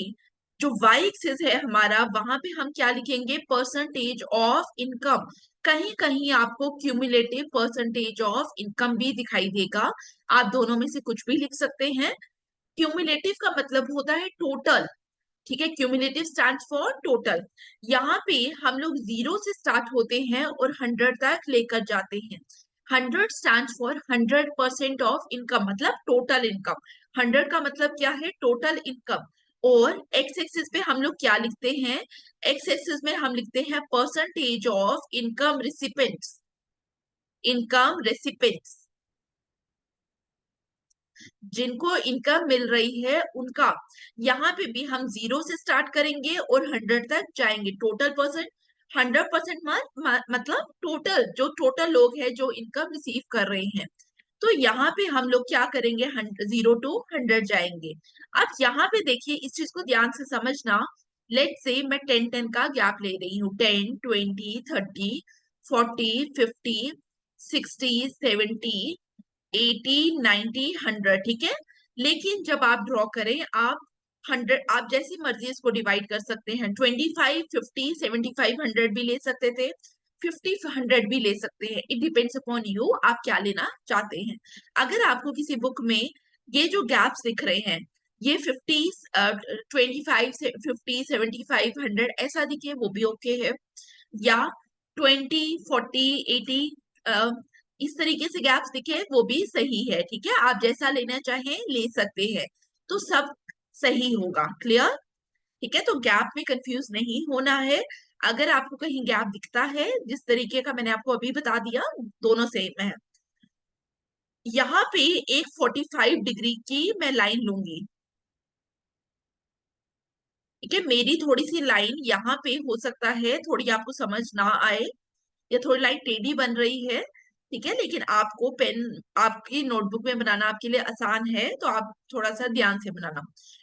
जो वाई एक्सिस है हमारा, वहां पे हम क्या लिखेंगे? Percentage of income. कहीं कहीं आपको क्यूमुलेटिव परसेंटेज ऑफ इनकम भी दिखाई देगा। आप दोनों में से कुछ भी लिख सकते हैं। क्यूमुलेटिव का मतलब होता है टोटल, ठीक है। Cumulative stands for total. यहाँ पे हम लोग जीरो से स्टार्ट होते हैं और 100 तक लेकर जाते हैं। 100 स्टैंड्स फॉर 100% ऑफ इनकम, मतलब टोटल इनकम। 100 का मतलब क्या है? Total income. और एक्स एक्सिस पे हम लोग क्या लिखते हैं? एक्स एक्सिस में हम लिखते हैं percentage of income recipients. Income recipients, जिनको इनकम मिल रही है उनका। यहाँ पे भी हम जीरो से स्टार्ट करेंगे और 100 तक जाएंगे। टोटल परसेंट, 100% मतलब टोटल, जो टोटल लोग हैं जो इनकम रिसीव कर रहे हैं। तो यहाँ पे हम लोग क्या करेंगे? 0 to 100 जाएंगे। अब यहाँ पे देखिए, इस चीज को ध्यान से समझना। लेट से मैं 10-10 का गैप ले रही हूँ। 10, 20, 30, 40, 50, 60, 70, 80, 90, 100, ठीक है। लेकिन जब आप ड्रॉ करें, आप 100, आप जैसी मर्जी इसको डिवाइड कर सकते हैं। 25, 50, 75, 100 भी ले सकते थे, 50, 100 भी ले सकते हैं। इट डिपेंड्स अपॉन यू, आप क्या लेना चाहते हैं। अगर आपको किसी बुक में ये जो गैप्स दिख रहे हैं, ये 50, 25 से 50, 75, 100 ऐसा दिखे, वो भी ओके है। या 20, 40, 80 इस तरीके से गैप्स दिखे, वो भी सही है, ठीक है। आप जैसा लेना चाहें ले सकते हैं, तो सब सही होगा। क्लियर? ठीक है, तो गैप में कंफ्यूज नहीं होना है। अगर आपको कहीं गैप दिखता है, जिस तरीके का मैंने आपको अभी बता दिया, दोनों सेम है। यहाँ पे एक 45 डिग्री की मैं लाइन लूंगी, ठीक है। मेरी थोड़ी सी लाइन यहाँ पे हो सकता है थोड़ी आपको समझ ना आए, या थोड़ी लाइन टेढ़ी बन रही है, ठीक है। लेकिन आपको पेन, आपकी नोटबुक में बनाना आपके लिए आसान है, तो आप थोड़ा सा ध्यान से बनाना।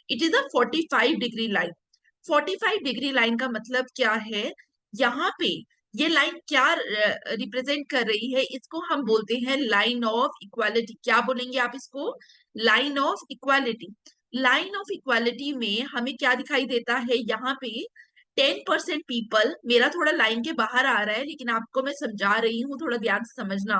It is a 45 degree line. 45 degree line का मतलब क्या है? यहाँ पे ये लाइन क्या रिप्रेजेंट कर रही है? इसको हम बोलते हैं लाइन ऑफ इक्वालिटी। क्या बोलेंगे आप इसको? Line of equality. Line of equality में हमें क्या दिखाई देता है? यहाँ पे 10% पीपल, मेरा थोड़ा लाइन के बाहर आ रहा है लेकिन आपको मैं समझा रही हूँ, थोड़ा ध्यान से समझना।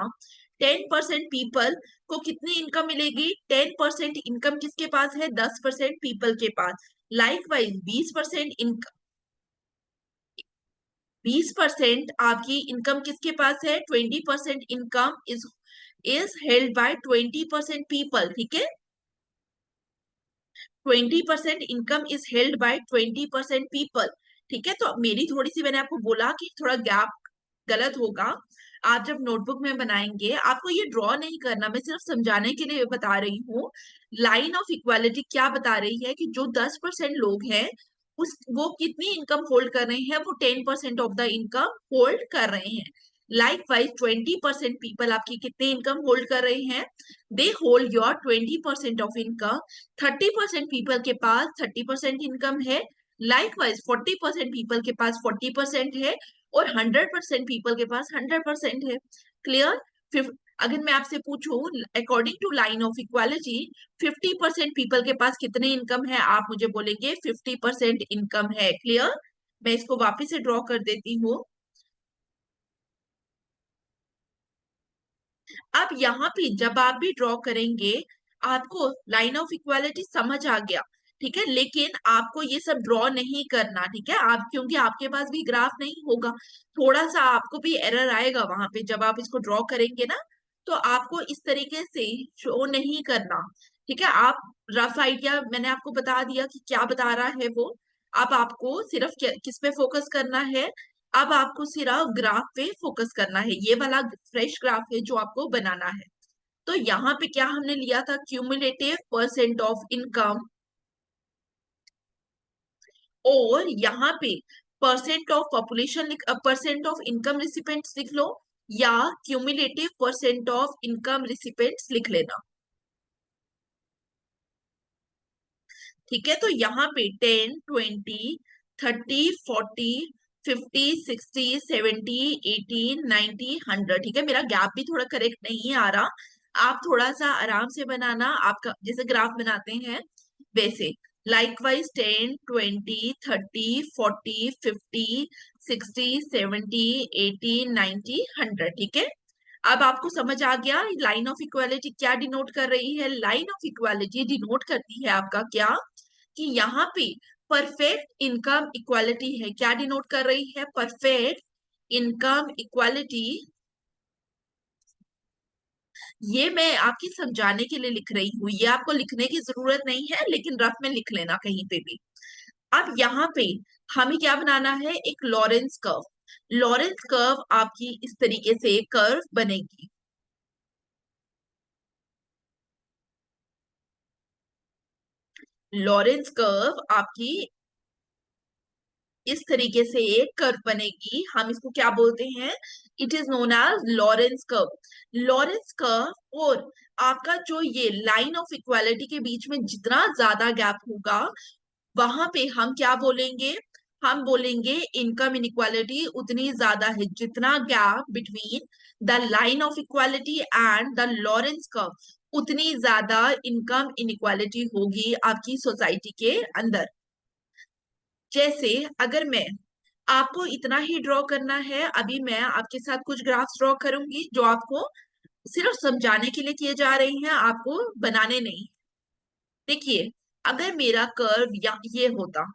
10% पीपल को कितनी इनकम मिलेगी? 10% इनकम किसके पास है? 10% पीपल के पास। लाइकवाइज 20% इनकम, 20% आपकी इनकम किसके पास है? 20% income is held by 20% people, ठीक है। 20% income is held by 20% people, ठीक है। तो मेरी थोड़ी सी, मैंने आपको बोला कि थोड़ा गैप गलत होगा। आप जब नोटबुक में बनाएंगे, आपको ये ड्रॉ नहीं करना, मैं सिर्फ समझाने के लिए बता रही हूँ। लाइन ऑफ इक्वालिटी क्या बता रही है कि जो 10% लोग हैं, उस वो कितनी इनकम होल्ड कर रहे हैं? वो 10% ऑफ द इनकम होल्ड कर रहे हैं। लाइक वाइज 20% पीपल आपकी कितनी इनकम होल्ड कर रहे हैं? They hold your 20% of income. 30% people के पास 30% इनकम है। लाइकवाइज 40% पीपल के पास 40% है, और 100% पीपल के पास 100% है। क्लियर? अगर मैं आपसे पूछूं, according to line of equality 50% people के पास कितने इनकम है? आप मुझे बोलेंगे 50% इनकम है। क्लियर? मैं इसको वापिस से ड्रॉ कर देती हूँ। अब यहाँ पे जब आप भी ड्रॉ करेंगे, आपको लाइन ऑफ इक्वालिटी समझ आ गया, ठीक है। लेकिन आपको ये सब ड्रॉ नहीं करना, ठीक है। आप, क्योंकि आपके पास भी ग्राफ नहीं होगा, थोड़ा सा आपको भी एरर आएगा वहां पे जब आप इसको ड्रॉ करेंगे ना। तो आपको इस तरीके से शो नहीं करना, ठीक है। आप रफ आइडिया मैंने आपको बता दिया कि क्या बता रहा है वो। अब आपको सिर्फ किस पे फोकस करना है? अब आपको सिर्फ ग्राफ पे फोकस करना है। ये वाला फ्रेश ग्राफ है जो आपको बनाना है। तो यहाँ पे क्या हमने लिया था? क्यूमुलेटिव परसेंट ऑफ इनकम, और यहाँ पे परसेंट ऑफ पॉपुलेशन लिख, परसेंट ऑफ इनकम रिसिपेंट्स लिख लो, या cumulative percent of income recipients लिख लेना, ठीक है। तो यहाँ पे 10, 20, 30, 40, 50, 60, 70, 80, 90, 100, ठीक है। मेरा गैप भी थोड़ा करेक्ट नहीं आ रहा, आप थोड़ा सा आराम से बनाना, आपका जैसे ग्राफ बनाते हैं वैसे। लाइकवाइज 10, 20, 30, 40, 50, 60, 70, 80, 90, 100। ठीक है, अब आपको समझ आ गया लाइन ऑफ इक्वालिटी क्या डिनोट कर रही है। लाइन ऑफ इक्वालिटी डिनोट करती है आपका क्या, कि यहाँ पे परफेक्ट इनकम इक्वालिटी है। क्या डिनोट कर रही है? Perfect income equality. ये मैं आपकी समझाने के लिए लिख रही हूँ, ये आपको लिखने की जरूरत नहीं है, लेकिन रफ में लिख लेना कहीं पे भी। अब यहाँ पे हमें क्या बनाना है? एक लॉरेंस कर्व। लॉरेंस कर्व आपकी इस तरीके से कर्व बनेगी। लॉरेंस कर्व आपकी इस तरीके से एक कर्व बनेगी। हम इसको क्या बोलते हैं? It is known as Lorenz curve. Lorenz curve और आपका जो ये लाइन ऑफ इक्वालिटी के बीच में जितना ज्यादा गैप होगा, वहां पे हम क्या बोलेंगे? हम बोलेंगे इनकम इनइक्वालिटी उतनी ज्यादा है। जितना gap between the line of equality and the Lorenz curve, उतनी ज्यादा इनकम इनइक्वालिटी होगी आपकी सोसाइटी के अंदर। जैसे अगर मैं आपको इतना ही ड्रॉ करना है, अभी मैं आपके साथ कुछ ग्राफ्स ड्रॉ करूंगी जो आपको सिर्फ समझाने के लिए किए जा रहे हैं, आपको बनाने नहीं। देखिए, अगर मेरा कर्व ये होता,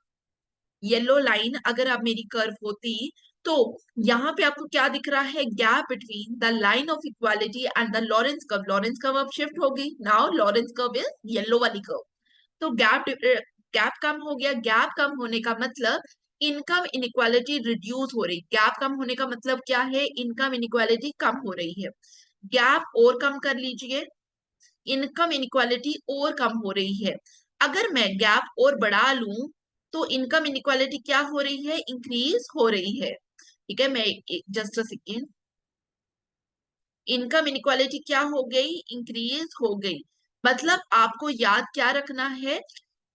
येलो लाइन अगर अब मेरी कर्व होती, तो यहाँ पे आपको क्या दिख रहा है? Gap between the line of equality and the Lorenz curve. Lorenz curve अब शिफ्ट होगी, now Lawrence curve is yellow वाली कर्व। तो गैप कम हो गया। गैप कम होने का मतलब इनकम इनइक्वालिटी रिड्यूस हो रही। गैप कम होने का मतलब क्या है? इनकम इनइक्वालिटी कम हो रही है। गैप और कम कर लीजिए, इनकम इनइक्वालिटी और कम हो रही है। अगर मैं गैप और बढ़ा लूं, तो इनकम इनइक्वालिटी क्या हो रही है? इंक्रीज हो रही है। ठीक है, मैं just a second. Income inequality क्या हो गई? इंक्रीज हो गई। मतलब आपको याद क्या रखना है?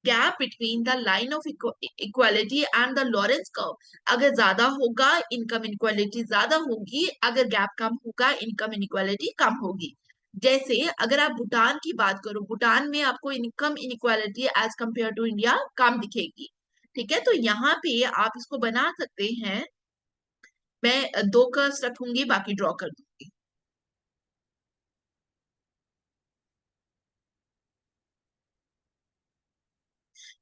Gap between the line of equality and the Lorenz curve अगर ज्यादा होगा, इनकम इनक्वालिटी ज्यादा होगी। अगर गैप कम होगा, इनकम इनक्वालिटी कम होगी। जैसे अगर आप भूटान की बात करो, भूटान में आपको income inequality as compared to India कम दिखेगी। ठीक है, तो यहाँ पे आप इसको बना सकते हैं। मैं दो कर्व्स रखूंगी, बाकी ड्रॉ कर दूंगी।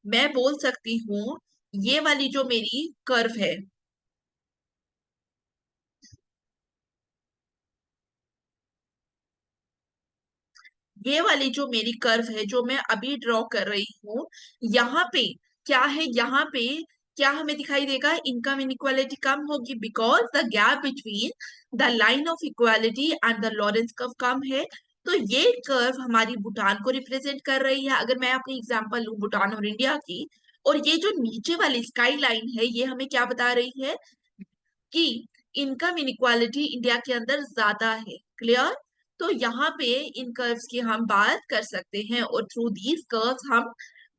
मैं बोल सकती हूँ, ये वाली जो मेरी कर्व है, ये वाली जो मेरी कर्व है जो मैं अभी ड्रॉ कर रही हूँ, यहाँ पे क्या है? यहाँ पे क्या हमें दिखाई देगा? इनकम इनइक्वालिटी कम होगी, because the gap between the line of equality and the Lorenz curve कम है। तो ये कर्व हमारी भूटान को रिप्रेजेंट कर रही है। अगर मैं अपनी एग्जांपल लूं भूटान और इंडिया की, और ये जो नीचे वाली स्काई लाइन है, ये हमें क्या बता रही है? कि इनकम इनइक्वालिटी इंडिया के अंदर ज्यादा है। क्लियर? तो यहाँ पे इन कर्व्स की हम बात कर सकते हैं, और थ्रू दीज कर्व्स हम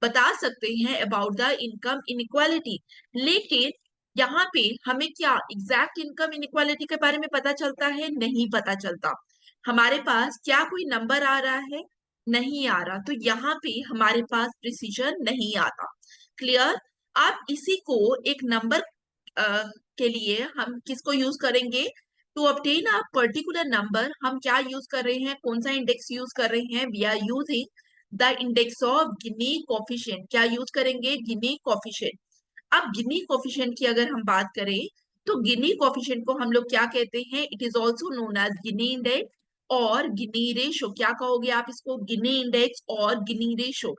बता सकते हैं अबाउट द इनकम इनइक्वालिटी। लेकिन यहाँ पे हमें क्या एग्जैक्ट इनकम इनइक्वालिटी के बारे में पता चलता है? नहीं पता चलता। हमारे पास क्या कोई नंबर आ रहा है? नहीं आ रहा। तो यहाँ पे हमारे पास प्रिसीजन नहीं आता। क्लियर? आप इसी को एक नंबर के लिए हम किसको यूज करेंगे? To obtain a particular number हम क्या यूज कर रहे हैं? कौन सा इंडेक्स यूज कर रहे हैं? We are using the index of Gini coefficient. क्या यूज करेंगे? Gini coefficient. अब गिनी कोफिशिएंट की अगर हम बात करें, तो गिनी कोफिशिएंट को हम लोग क्या कहते हैं? It is also known as Gini index और गिनी रेशो। क्या कहोगे आप इसको? गिनी इंडेक्स और गिनी रेशो।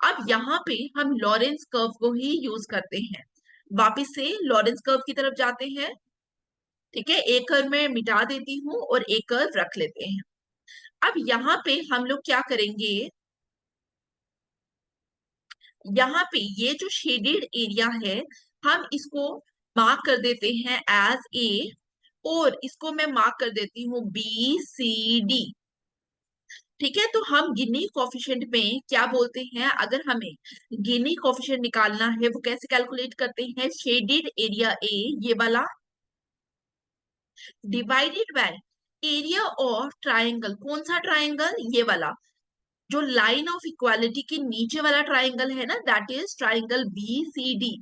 अब यहाँ पे हम लॉरेंस कर्व को ही यूज करते हैं। वापिस से लॉरेंस कर्व की तरफ जाते हैं। ठीक है, एक कर्व मैं मिटा देती हूँ और एक कर्व रख लेते हैं। अब यहाँ पे हम लोग क्या करेंगे? यहाँ पे ये जो शेडेड एरिया है, हम इसको मार्क कर देते हैं एज ए, और इसको मैं मार्क कर देती हूँ BCD। ठीक है, तो हम गिनी कोफिशिएंट में क्या बोलते हैं? अगर हमें गिनी कोफिशिएंट निकालना है, वो कैसे कैलकुलेट करते हैं? शेडेड एरिया ए, ये वाला, divided by area of triangle. कौन सा ट्राइंगल? ये वाला। जो लाइन ऑफ इक्वालिटी के नीचे वाला ट्राइंगल है ना, that is triangle B C D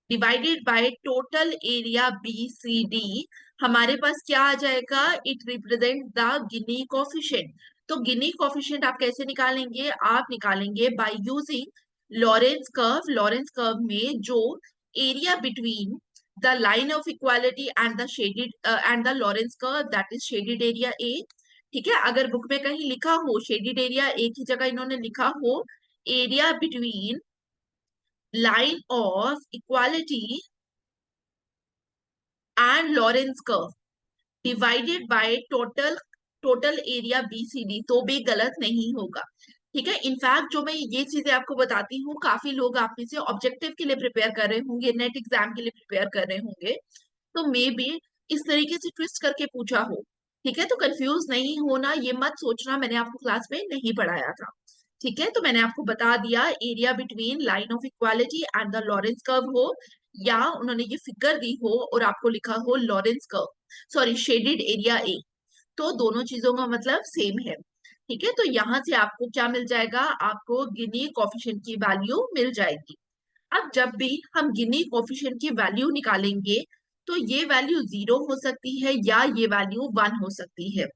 divided by total area B C D, हमारे पास क्या आ जाएगा, it represent the Gini coefficient. तो गिनी कोफिशिएंट आप कैसे निकालेंगे, आप निकालेंगे by using Lorenz curve. Lorenz curve में जो area between the line of equality and the shaded and the Lorenz curve, that is shaded area A. ठीक है, अगर बुक में कहीं लिखा हो शेडेड एरिया, एक ही जगह इन्होंने लिखा हो area between line of equality and Lorentz curve divided by total area BCD, तो भी गलत नहीं होगा। ठीक है, इनफैक्ट जो मैं ये चीजें आपको बताती हूँ, काफी लोग आप में से ऑब्जेक्टिव के लिए प्रिपेयर कर रहे होंगे, नेट एग्जाम के लिए प्रिपेयर कर रहे होंगे, तो मे बी इस तरीके से ट्विस्ट करके पूछा हो। ठीक है, तो कंफ्यूज नहीं होना, ये मत सोचना मैंने आपको क्लास में नहीं पढ़ाया था। ठीक है, तो मैंने आपको बता दिया area between line of equality and the Lorenz curve हो, या उन्होंने ये फिगर दी हो और आपको लिखा हो Lawrence curve, sorry shaded area ए, तो दोनों चीजों का मतलब सेम है। ठीक है, तो यहां से आपको क्या मिल जाएगा, आपको गिनी कोफिशिएंट की वैल्यू मिल जाएगी। अब जब भी हम गिनी कोफिशिएंट की वैल्यू निकालेंगे, तो ये वैल्यू 0 हो सकती है या ये वैल्यू 1 हो सकती है।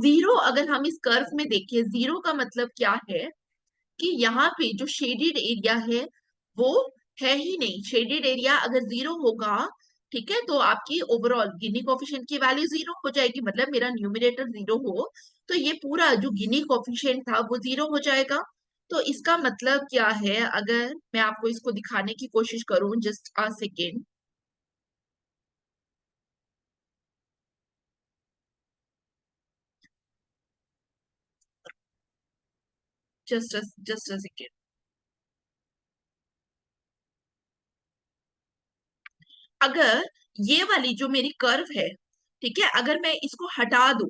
0 अगर हम इस कर्व में देखें, 0 का मतलब क्या है कि यहाँ पे जो शेडेड एरिया है वो है ही नहीं। शेडेड एरिया अगर 0 होगा, ठीक है, तो आपकी ओवरऑल गिनी कोफिशिएंट की वैल्यू 0 हो जाएगी, मतलब मेरा न्यूमरेटर 0 हो, तो ये पूरा जो गिनी कोफिशिएंट था वो 0 हो जाएगा। तो इसका मतलब क्या है, अगर मैं आपको इसको दिखाने की कोशिश करूं, just a second, just a second. अगर ये वाली जो मेरी कर्व है, ठीक है, अगर मैं इसको हटा दूं,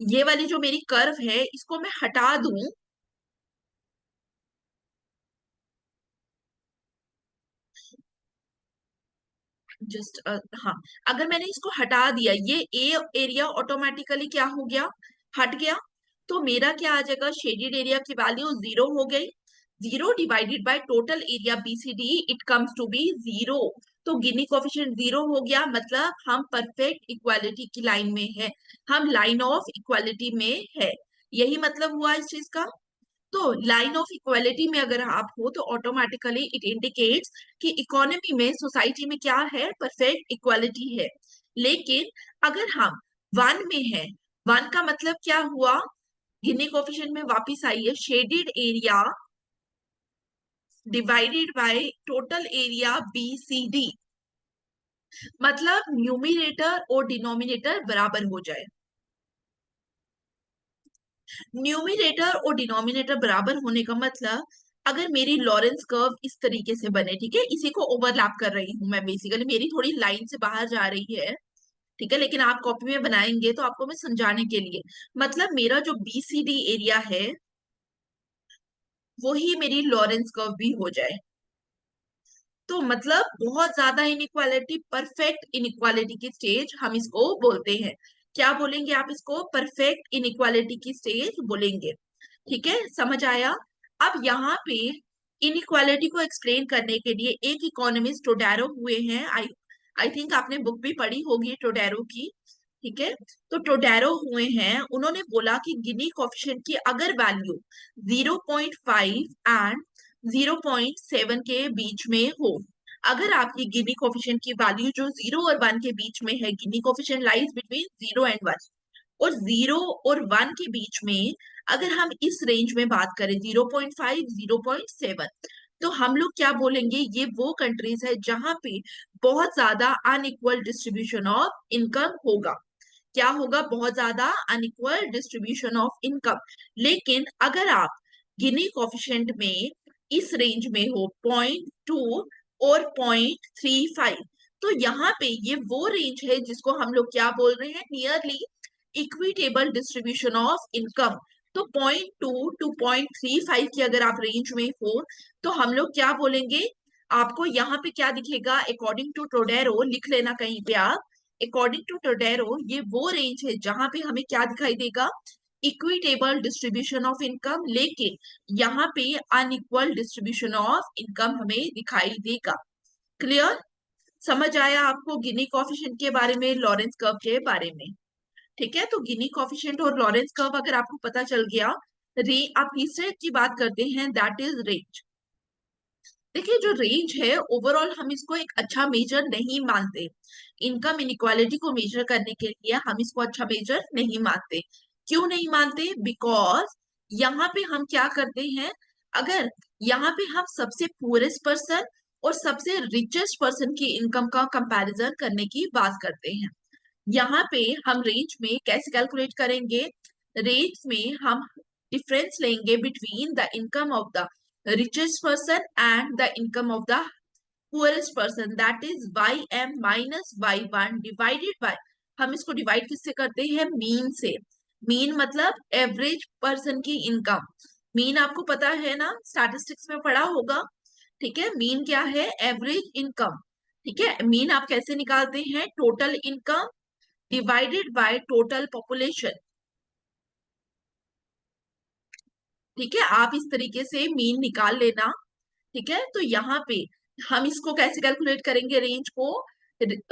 ये वाली जो मेरी कर्व है इसको मैं हटा दूं, जस्ट हाँ, अगर मैंने इसको हटा दिया, ये ए एरिया ऑटोमेटिकली क्या हो गया, हट गया, तो मेरा क्या आ जाएगा, शेडेड एरिया की वैल्यू 0 हो गई। 0 divided by total area BCD, it comes to be 0। तो गिनी कोफिशिएंट 0 हो गया, मतलब हम परफेक्ट इक्वालिटी की लाइन में है, हम लाइन ऑफ इक्वालिटी में है, यही मतलब हुआ इस चीज का। तो लाइन ऑफ इक्वालिटी में अगर आप हो, तो ऑटोमेटिकली इट इंडिकेट्स कि इकोनॉमी में, सोसाइटी में क्या है, परफेक्ट इक्वालिटी है। लेकिन अगर हम वन में है, वन का मतलब क्या हुआ, गिनी कोफिशिएंट में वापस आइए, shaded area divided by total area B C D, मतलब न्यूमिनेटर और डिनोमिनेटर बराबर हो जाए। न्यूमिनेटर और डिनोमिनेटर बराबर होने का मतलब, अगर मेरी लॉरेंस कर्व इस तरीके से बने, ठीक है, इसी को ओवरलैप कर रही हूं मैं, बेसिकली मेरी थोड़ी लाइन से बाहर जा रही है, ठीक है, लेकिन आप कॉपी में बनाएंगे तो आपको मैं समझाने के लिए, मतलब मेरा जो बीसीडी एरिया है वही मेरी लॉरेंस कर्व भी हो जाए, तो मतलब बहुत ज्यादा इनइक्वालिटी, परफेक्ट इनइक्वालिटी की स्टेज हम इसको बोलते हैं। क्या बोलेंगे आप इसको, परफेक्ट इनइक्वालिटी की स्टेज बोलेंगे। ठीक है, समझ आया। अब यहाँ पे इनइक्वालिटी को एक्सप्लेन करने के लिए एक इकोनॉमिस्ट टोडेरो हुए हैं, आई आई थिंक आपने बुक भी पढ़ी होगी टोडेरो की। ठीक है, तो टोडेरो हुए हैं, उन्होंने बोला कि गिनी कोफिशिएंट की अगर वैल्यू 0.5 एंड 0.7 के बीच में हो, अगर आपकी गिनी कोफिशिएंट की वैल्यू जो 0 और 1 के बीच में है, गिनी कोफिशिएंट लाइज बिटवीन 0 एंड 1, और 0 और 1 के बीच में अगर हम इस रेंज में बात करें 0.5 0.7, तो हम लोग क्या बोलेंगे, ये वो कंट्रीज है जहां पे बहुत ज्यादा अनइक्वल डिस्ट्रीब्यूशन ऑफ इनकम होगा। क्या होगा, बहुत ज्यादा अनइक्वल डिस्ट्रीब्यूशन ऑफ इनकम। लेकिन अगर आप गिनी कोफिशिएंट में इस रेंज में हो 0.2 और 0.35, तो यहाँ पे ये वो रेंज है जिसको हम लोग क्या बोल रहे हैं, nearly equitable distribution of income. तो 0.2 टू 0.35 की अगर आप रेंज में हो, तो हम लोग क्या बोलेंगे, आपको यहाँ पे क्या दिखेगा, अकॉर्डिंग टू टोडेरो, लिख लेना कहीं पे आप, अकॉर्डिंग टू टोडेरो ये वो रेंज है जहां पे हमें क्या दिखाई देगा, इक्विटेबल डिस्ट्रीब्यूशन ऑफ इनकम, लेकिन यहाँ पे अनइक्वल डिस्ट्रीब्यूशन ऑफ इनकम हमें दिखाई देगा। क्लियर? समझ आया आपको गिनी कोएफिशिएंट के बारे में, लॉरेंस कर्व के बारे में? ठीक है, तो गिनी कोएफिशिएंट और लॉरेंस कर्व अगर आपको पता चल गया, रे आप तीसरे की बात करते हैं, दैट इज रेंज। देखिए जो रेंज है ओवरऑल हम इसको एक अच्छा मेजर नहीं मानते, इनकम इनइक्वालिटी को मेजर करने के लिए हम इसको अच्छा मेजर नहीं मानते। क्यों नहीं मानते? बिकॉज यहाँ पे हम क्या करते हैं, अगर यहाँ पे हम सबसे पुअरेस्ट पर्सन और सबसे रिचेस्ट पर्सन की इनकम का कंपैरिजन करने की बात करते हैं, यहाँ पे हम रेंज में कैसे कैलकुलेट करेंगे? रेंज में हम डिफरेंस लेंगे between the income of the richest person and the income of the poorest person, that is ym minus y1 divided by, हम इसको डिवाइड किससे करते हैं? मीन से। मीन मतलब एवरेज पर्सन की इनकम। मीन आपको पता है ना, स्टैटिस्टिक्स में पढ़ा होगा। ठीक है, मीन क्या है? Average income. ठीक है, मीन आप कैसे निकालते हैं? Total income divided by total population. ठीक है, आप इस तरीके से मीन निकाल लेना। ठीक है, तो यहाँ पे हम इसको कैसे कैलकुलेट करेंगे रेंज को?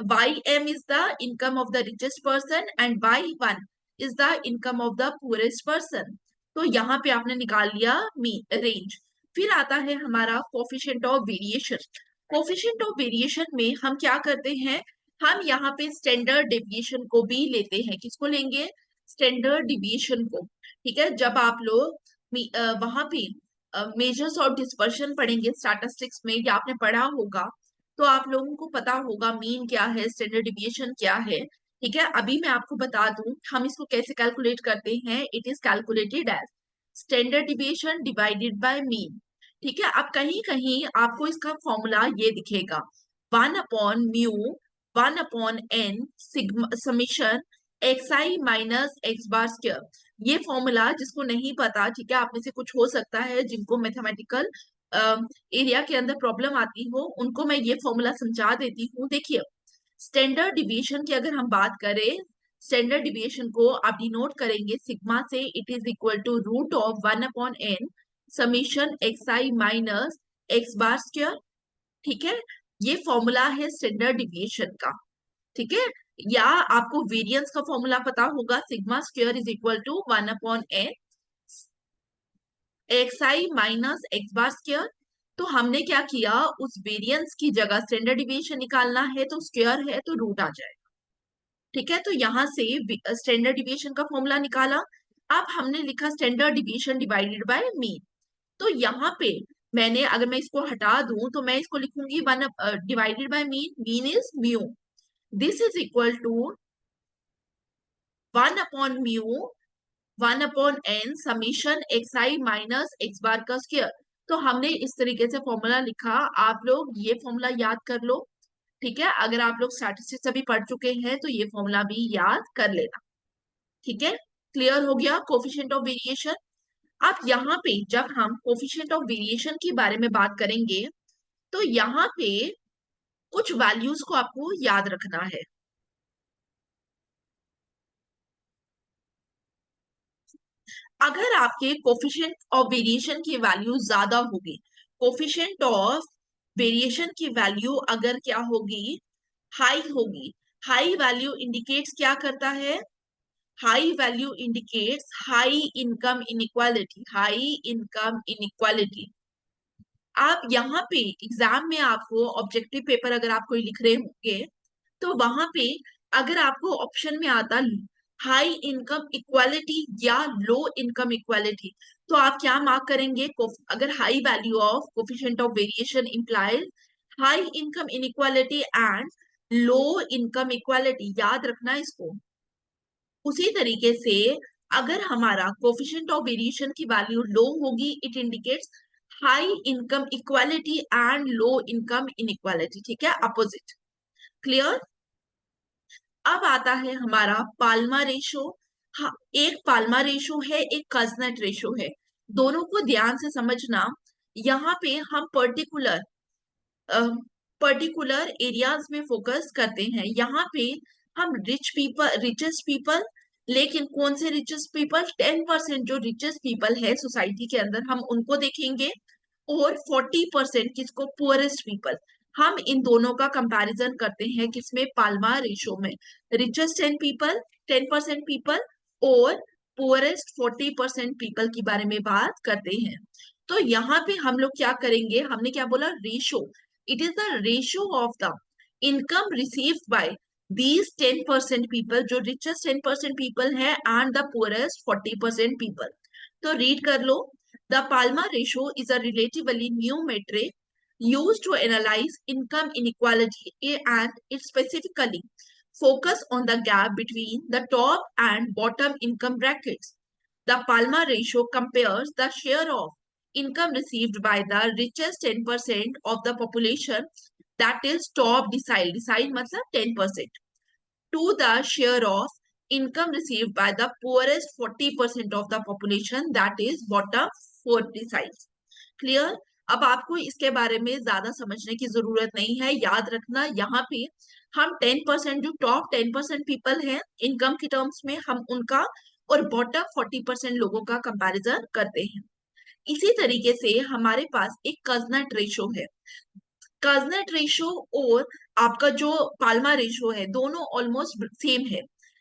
Y M is the income of the richest person and Y one is the income of the poorest person. तो यहाँ पे आपने निकाल लिया मीन रेंज। फिर आता है हमारा coefficient of variation. Coefficient of variation में हम क्या करते हैं, हम यहाँ पे स्टैंडर्ड डेविएशन को भी लेते हैं। किसको लेंगे? स्टैंडर्ड डिविएशन को। ठीक है, जब आप लोग वहां पे मेजर्स ऑफ डिस्पर्शन पढ़ेंगे स्टैटिस्टिक्स में, या आपने पढ़ा होगा, तो आप लोगों को पता होगा मीन क्या है, स्टैंडर्ड डिविएशन क्या है। ठीक है, अभी मैं आपको बता दूं हम इसको कैसे कैलकुलेट करते हैं। It is calculated as standard deviation divided by mean. ठीक है, अब कहीं कहीं आपको इसका फॉर्मूला ये दिखेगा, 1/म्यू 1/n सिग्मा समीशन एक्स आई माइनस एक्स बार स्क्वायर। ये फॉर्मूला जिसको नहीं पता, ठीक है, आप में से कुछ हो सकता है जिनको मैथमेटिकल एरिया के अंदर प्रॉब्लम आती हो, उनको मैं ये फॉर्मूला समझा देती हूँ। देखिए, स्टैंडर्ड डिविएशन की अगर हम बात करें, स्टैंडर्ड डिविएशन को आप डिनोट करेंगे सिग्मा से। It is equal to root of 1/n summation x I minus x bar square. ठीक है, ये फॉर्मूला है स्टैंडर्ड डिविएशन का। ठीक है, या आपको वेरिएंस का फॉर्मूला पता होगा, sigma square is equal to 1/n X I minus x bar square. तो हमने क्या किया, उस वेरिएंस की जगह स्टैंडर्ड डिविएशन निकालना है, तो स्क्वायर है तो रूट आ जाएगा। ठीक है, तो यहां से स्टैंडर्ड डिविएशन का फॉर्मूला निकाला। अब हमने लिखा standard deviation divided by mean. तो यहाँ पे मैंने, अगर मैं इसको हटा दूं तो मैं इसको लिखूंगी one divided by mean. Mean is mu, this is equal to 1/म्यू 1/n समीशन एक्स आई माइनस एक्स बार का स्क्वायर। तो हमने इस तरीके से फॉर्मूला लिखा, आप लोग ये फॉर्मूला याद कर लो। ठीक है, अगर आप लोग स्टैटिस्टिक्स अभी पढ़ चुके हैं तो ये फॉर्मूला भी याद कर लेना। ठीक है, क्लियर हो गया कोफिशिएंट ऑफ वेरिएशन। अब यहाँ पे जब हम कोफिशिएंट ऑफ वेरिएशन के बारे में बात करेंगे, तो यहाँ पे कुछ वैल्यूज को आपको याद रखना है। अगर आपके कोफिशिएंट ऑफ वेरिएशन की वैल्यू ज्यादा होगी, कोफिशिएंट ऑफ वेरिएशन की वैल्यू अगर क्या होगी, हाई होगी। हाई वैल्यू इंडिकेट्स क्या करता है? High value indicates high income inequality, high income inequality. आप यहाँ पे एग्जाम में आपको ऑब्जेक्टिव पेपर अगर आप कोई लिख रहे होंगे, तो वहां पे अगर आपको ऑप्शन में आता हाई इनकम इक्वालिटी या लो इनकम इक्वालिटी, तो आप क्या मार्क करेंगे? अगर high value of coefficient of variation implies high income inequality and low income equality, याद रखना इसको। उसी तरीके से अगर हमारा कोफिशिएंट ऑफ वेरिएशन की वैल्यू लो होगी, it indicates high income equality and low income inequality. ठीक है, अपोजिट। क्लियर? अब आता है हमारा पाल्मा रेशो। हाँ, एक पाल्मा रेशो है, एक कजनेट रेशो है। दोनों को ध्यान से समझना। यहाँ पे हम पर्टिकुलर एरियाज में फोकस करते हैं। यहाँ पे हम रिचेस्ट पीपल लेकिन कौन से रिचेस्ट पीपल, 10% जो रिचेस्ट पीपल है सोसाइटी के अंदर हम उनको देखेंगे, और 40% किसको, पुअरेस्ट पीपल। हम इन दोनों का कंपैरिजन करते हैं किसमें, पाल्मा रेशो में। रिचेस्ट 10% पीपल और पुअरेस्ट 40% पीपल के बारे में बात करते हैं। तो यहाँ पे हम लोग क्या करेंगे, हमने क्या बोला, ratio. It is the ratio of the income received by these 10% people, जो richest 10% people है, and the poorest 40% people। तो रीड कर लो। The Palma ratio is a relatively new metric used to analyze income inequality and it specifically focus on the gap between the top and bottom income brackets. The Palma ratio compares the share of income received by the richest 10% of the population, that is top decile, decile मतलब 10%, to the share of income received by the poorest 40% of the population, that is bottom 40 size। Clear. अब आपको इसके बारे में ज्यादा समझने की जरूरत नहीं है, याद रखना यहाँ पे हम 10%, जो टॉप 10% पीपल हैं इनकम की टर्म्स में, हम उनका और बॉटम 40% लोगों का कंपैरिजन करते हैं। इसी तरीके से हमारे पास एक कजनेट रेशो है। कजनेट रेशो और आपका जो पाल्मा रेशो है, दोनों ऑलमोस्ट सेम है।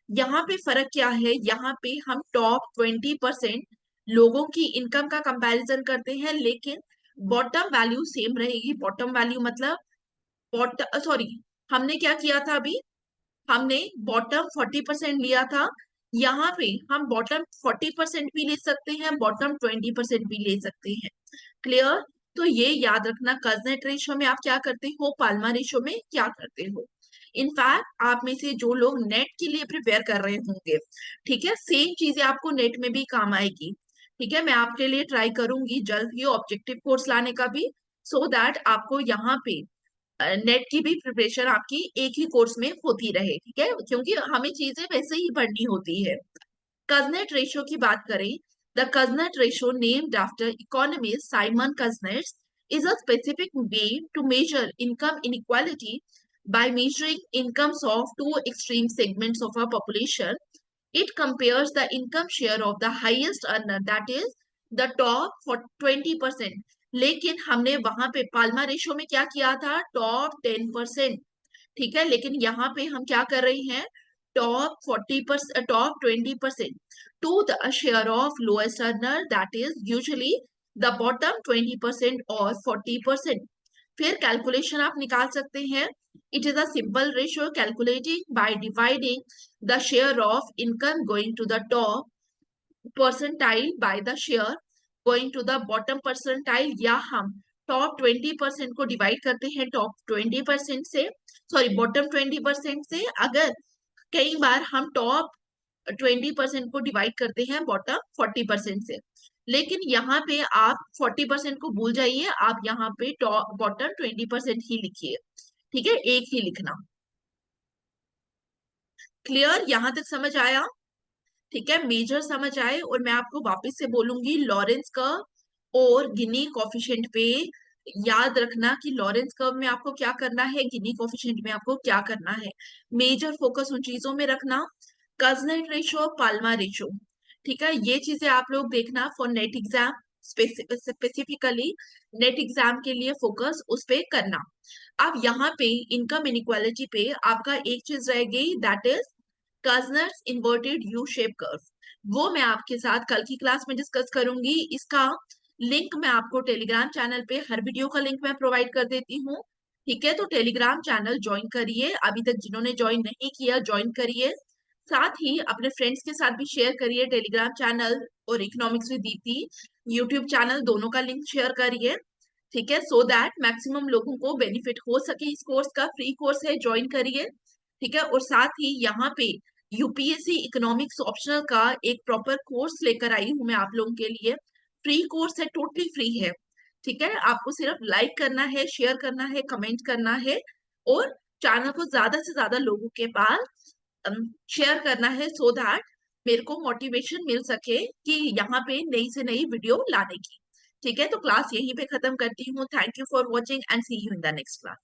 यहाँ पे फर्क क्या है, यहाँ पे हम टॉप 20% लोगों की इनकम का कंपैरिजन करते हैं, लेकिन बॉटम वैल्यू सेम रहेगी। बॉटम वैल्यू मतलब बॉटम, सॉरी, हमने क्या किया था अभी, हमने बॉटम 40% लिया था। यहाँ पे हम बॉटम 40% भी ले सकते हैं, बॉटम 20% भी ले सकते हैं। क्लियर। तो ये याद रखना, कजनेट रेशो में आप क्या करते हो, पाल्मा रेशो में क्या करते हो। इनफैक्ट आप में से जो लोग नेट के लिए प्रिपेयर कर रहे होंगे, ठीक है, सेम चीजें आपको नेट में भी काम आएगी। ठीक है, मैं आपके लिए ट्राई करूंगी जल्द ही ऑब्जेक्टिव कोर्स लाने का भी, सो दैट आपको यहाँ पे नेट की भी प्रिपरेशन आपकी एक ही कोर्स में होती रहे। ठीक है, क्योंकि हमें चीजें वैसे ही पढ़नी होती है। कजनेट रेशियो की बात करें, the Kuznets ratio named after economist Simon Kuznets is a specific way to measure income inequality by measuring incomes of two extreme segments of our population. It compares the income share of the highest earner, that is the top for 20%। लेकिन हमने वहां पे Palma ratio में क्या किया था, top 10%। ठीक है, लेकिन यहाँ पे हम क्या कर रहे हैं, top 40%, top 20% to the share of lowest earner, that is usually the bottom 20% और 40%। फिर कैलकुलेशन आप निकाल सकते हैं। It is a simple ratio calculating by dividing the share of income going to the top percentile by the share going to the bottom percentile, या हम top 20% को divide करते हैं टॉप 20% से, सॉरी बॉटम 20% से। अगर कई बार हम टॉप 20% को डिवाइड करते हैं बॉटम 40% से, लेकिन यहाँ पे आप 40% को भूल जाइए, आप यहाँ पे टॉप बॉटम 20% ही लिखिए। ठीक है, एक ही लिखना। क्लियर, यहां तक समझ आया। ठीक है, मेजर समझ आए, और मैं आपको वापस से बोलूंगी लॉरेंस कर्व और गिनी कोफिशिएंट पे याद रखना कि लॉरेंस कर्व में आपको क्या करना है, गिनी कोफिशिएंट में आपको क्या करना है। मेजर फोकस उन चीजों में रखना, कजनेट रेशो, पाल्मा रेशो। ठीक है, ये चीजें आप लोग देखना for net exam, specifically net exam के लिए फोकस उस पे करना। अब यहाँ पे इनकम इनइक्वालिटी पे आपका एक चीज रह गई, that is Kuznets inverted U shape curve. वो मैं आपके साथ कल की क्लास में डिस्कस करूंगी। इसका लिंक मैं आपको टेलीग्राम चैनल पे, हर वीडियो का लिंक मैं प्रोवाइड कर देती हूँ। ठीक है, तो टेलीग्राम चैनल ज्वाइन करिए, अभी तक जिन्होंने ज्वाइन नहीं किया ज्वाइन करिए। साथ ही अपने फ्रेंड्स के साथ भी शेयर करिए टेलीग्राम चैनल और economics with Deepti YouTube channel, दोनों का लिंक शेयर करिए। ठीक है, सो दैट मैक्सिमम लोगों को बेनिफिट हो सके। इस कोर्स का फ्री कोर्स है, ज्वाइन करिए। ठीक है, और साथ ही यहाँ पे यूपीएससी इकोनॉमिक्स ऑप्शनल का एक प्रॉपर कोर्स लेकर आई हूँ मैं आप लोगों के लिए। फ्री कोर्स है, टोटली फ्री है। ठीक है, आपको सिर्फ लाइक करना है, शेयर करना है, कमेंट करना है, और चैनल को ज्यादा से ज्यादा लोगों के पास शेयर करना है, सो दैट मेरे को मोटिवेशन मिल सके कि यहाँ पे नई से नई वीडियो लाने की। ठीक है, तो क्लास यहीं पे खत्म करती हूँ। Thank you for watching and see you in the next class.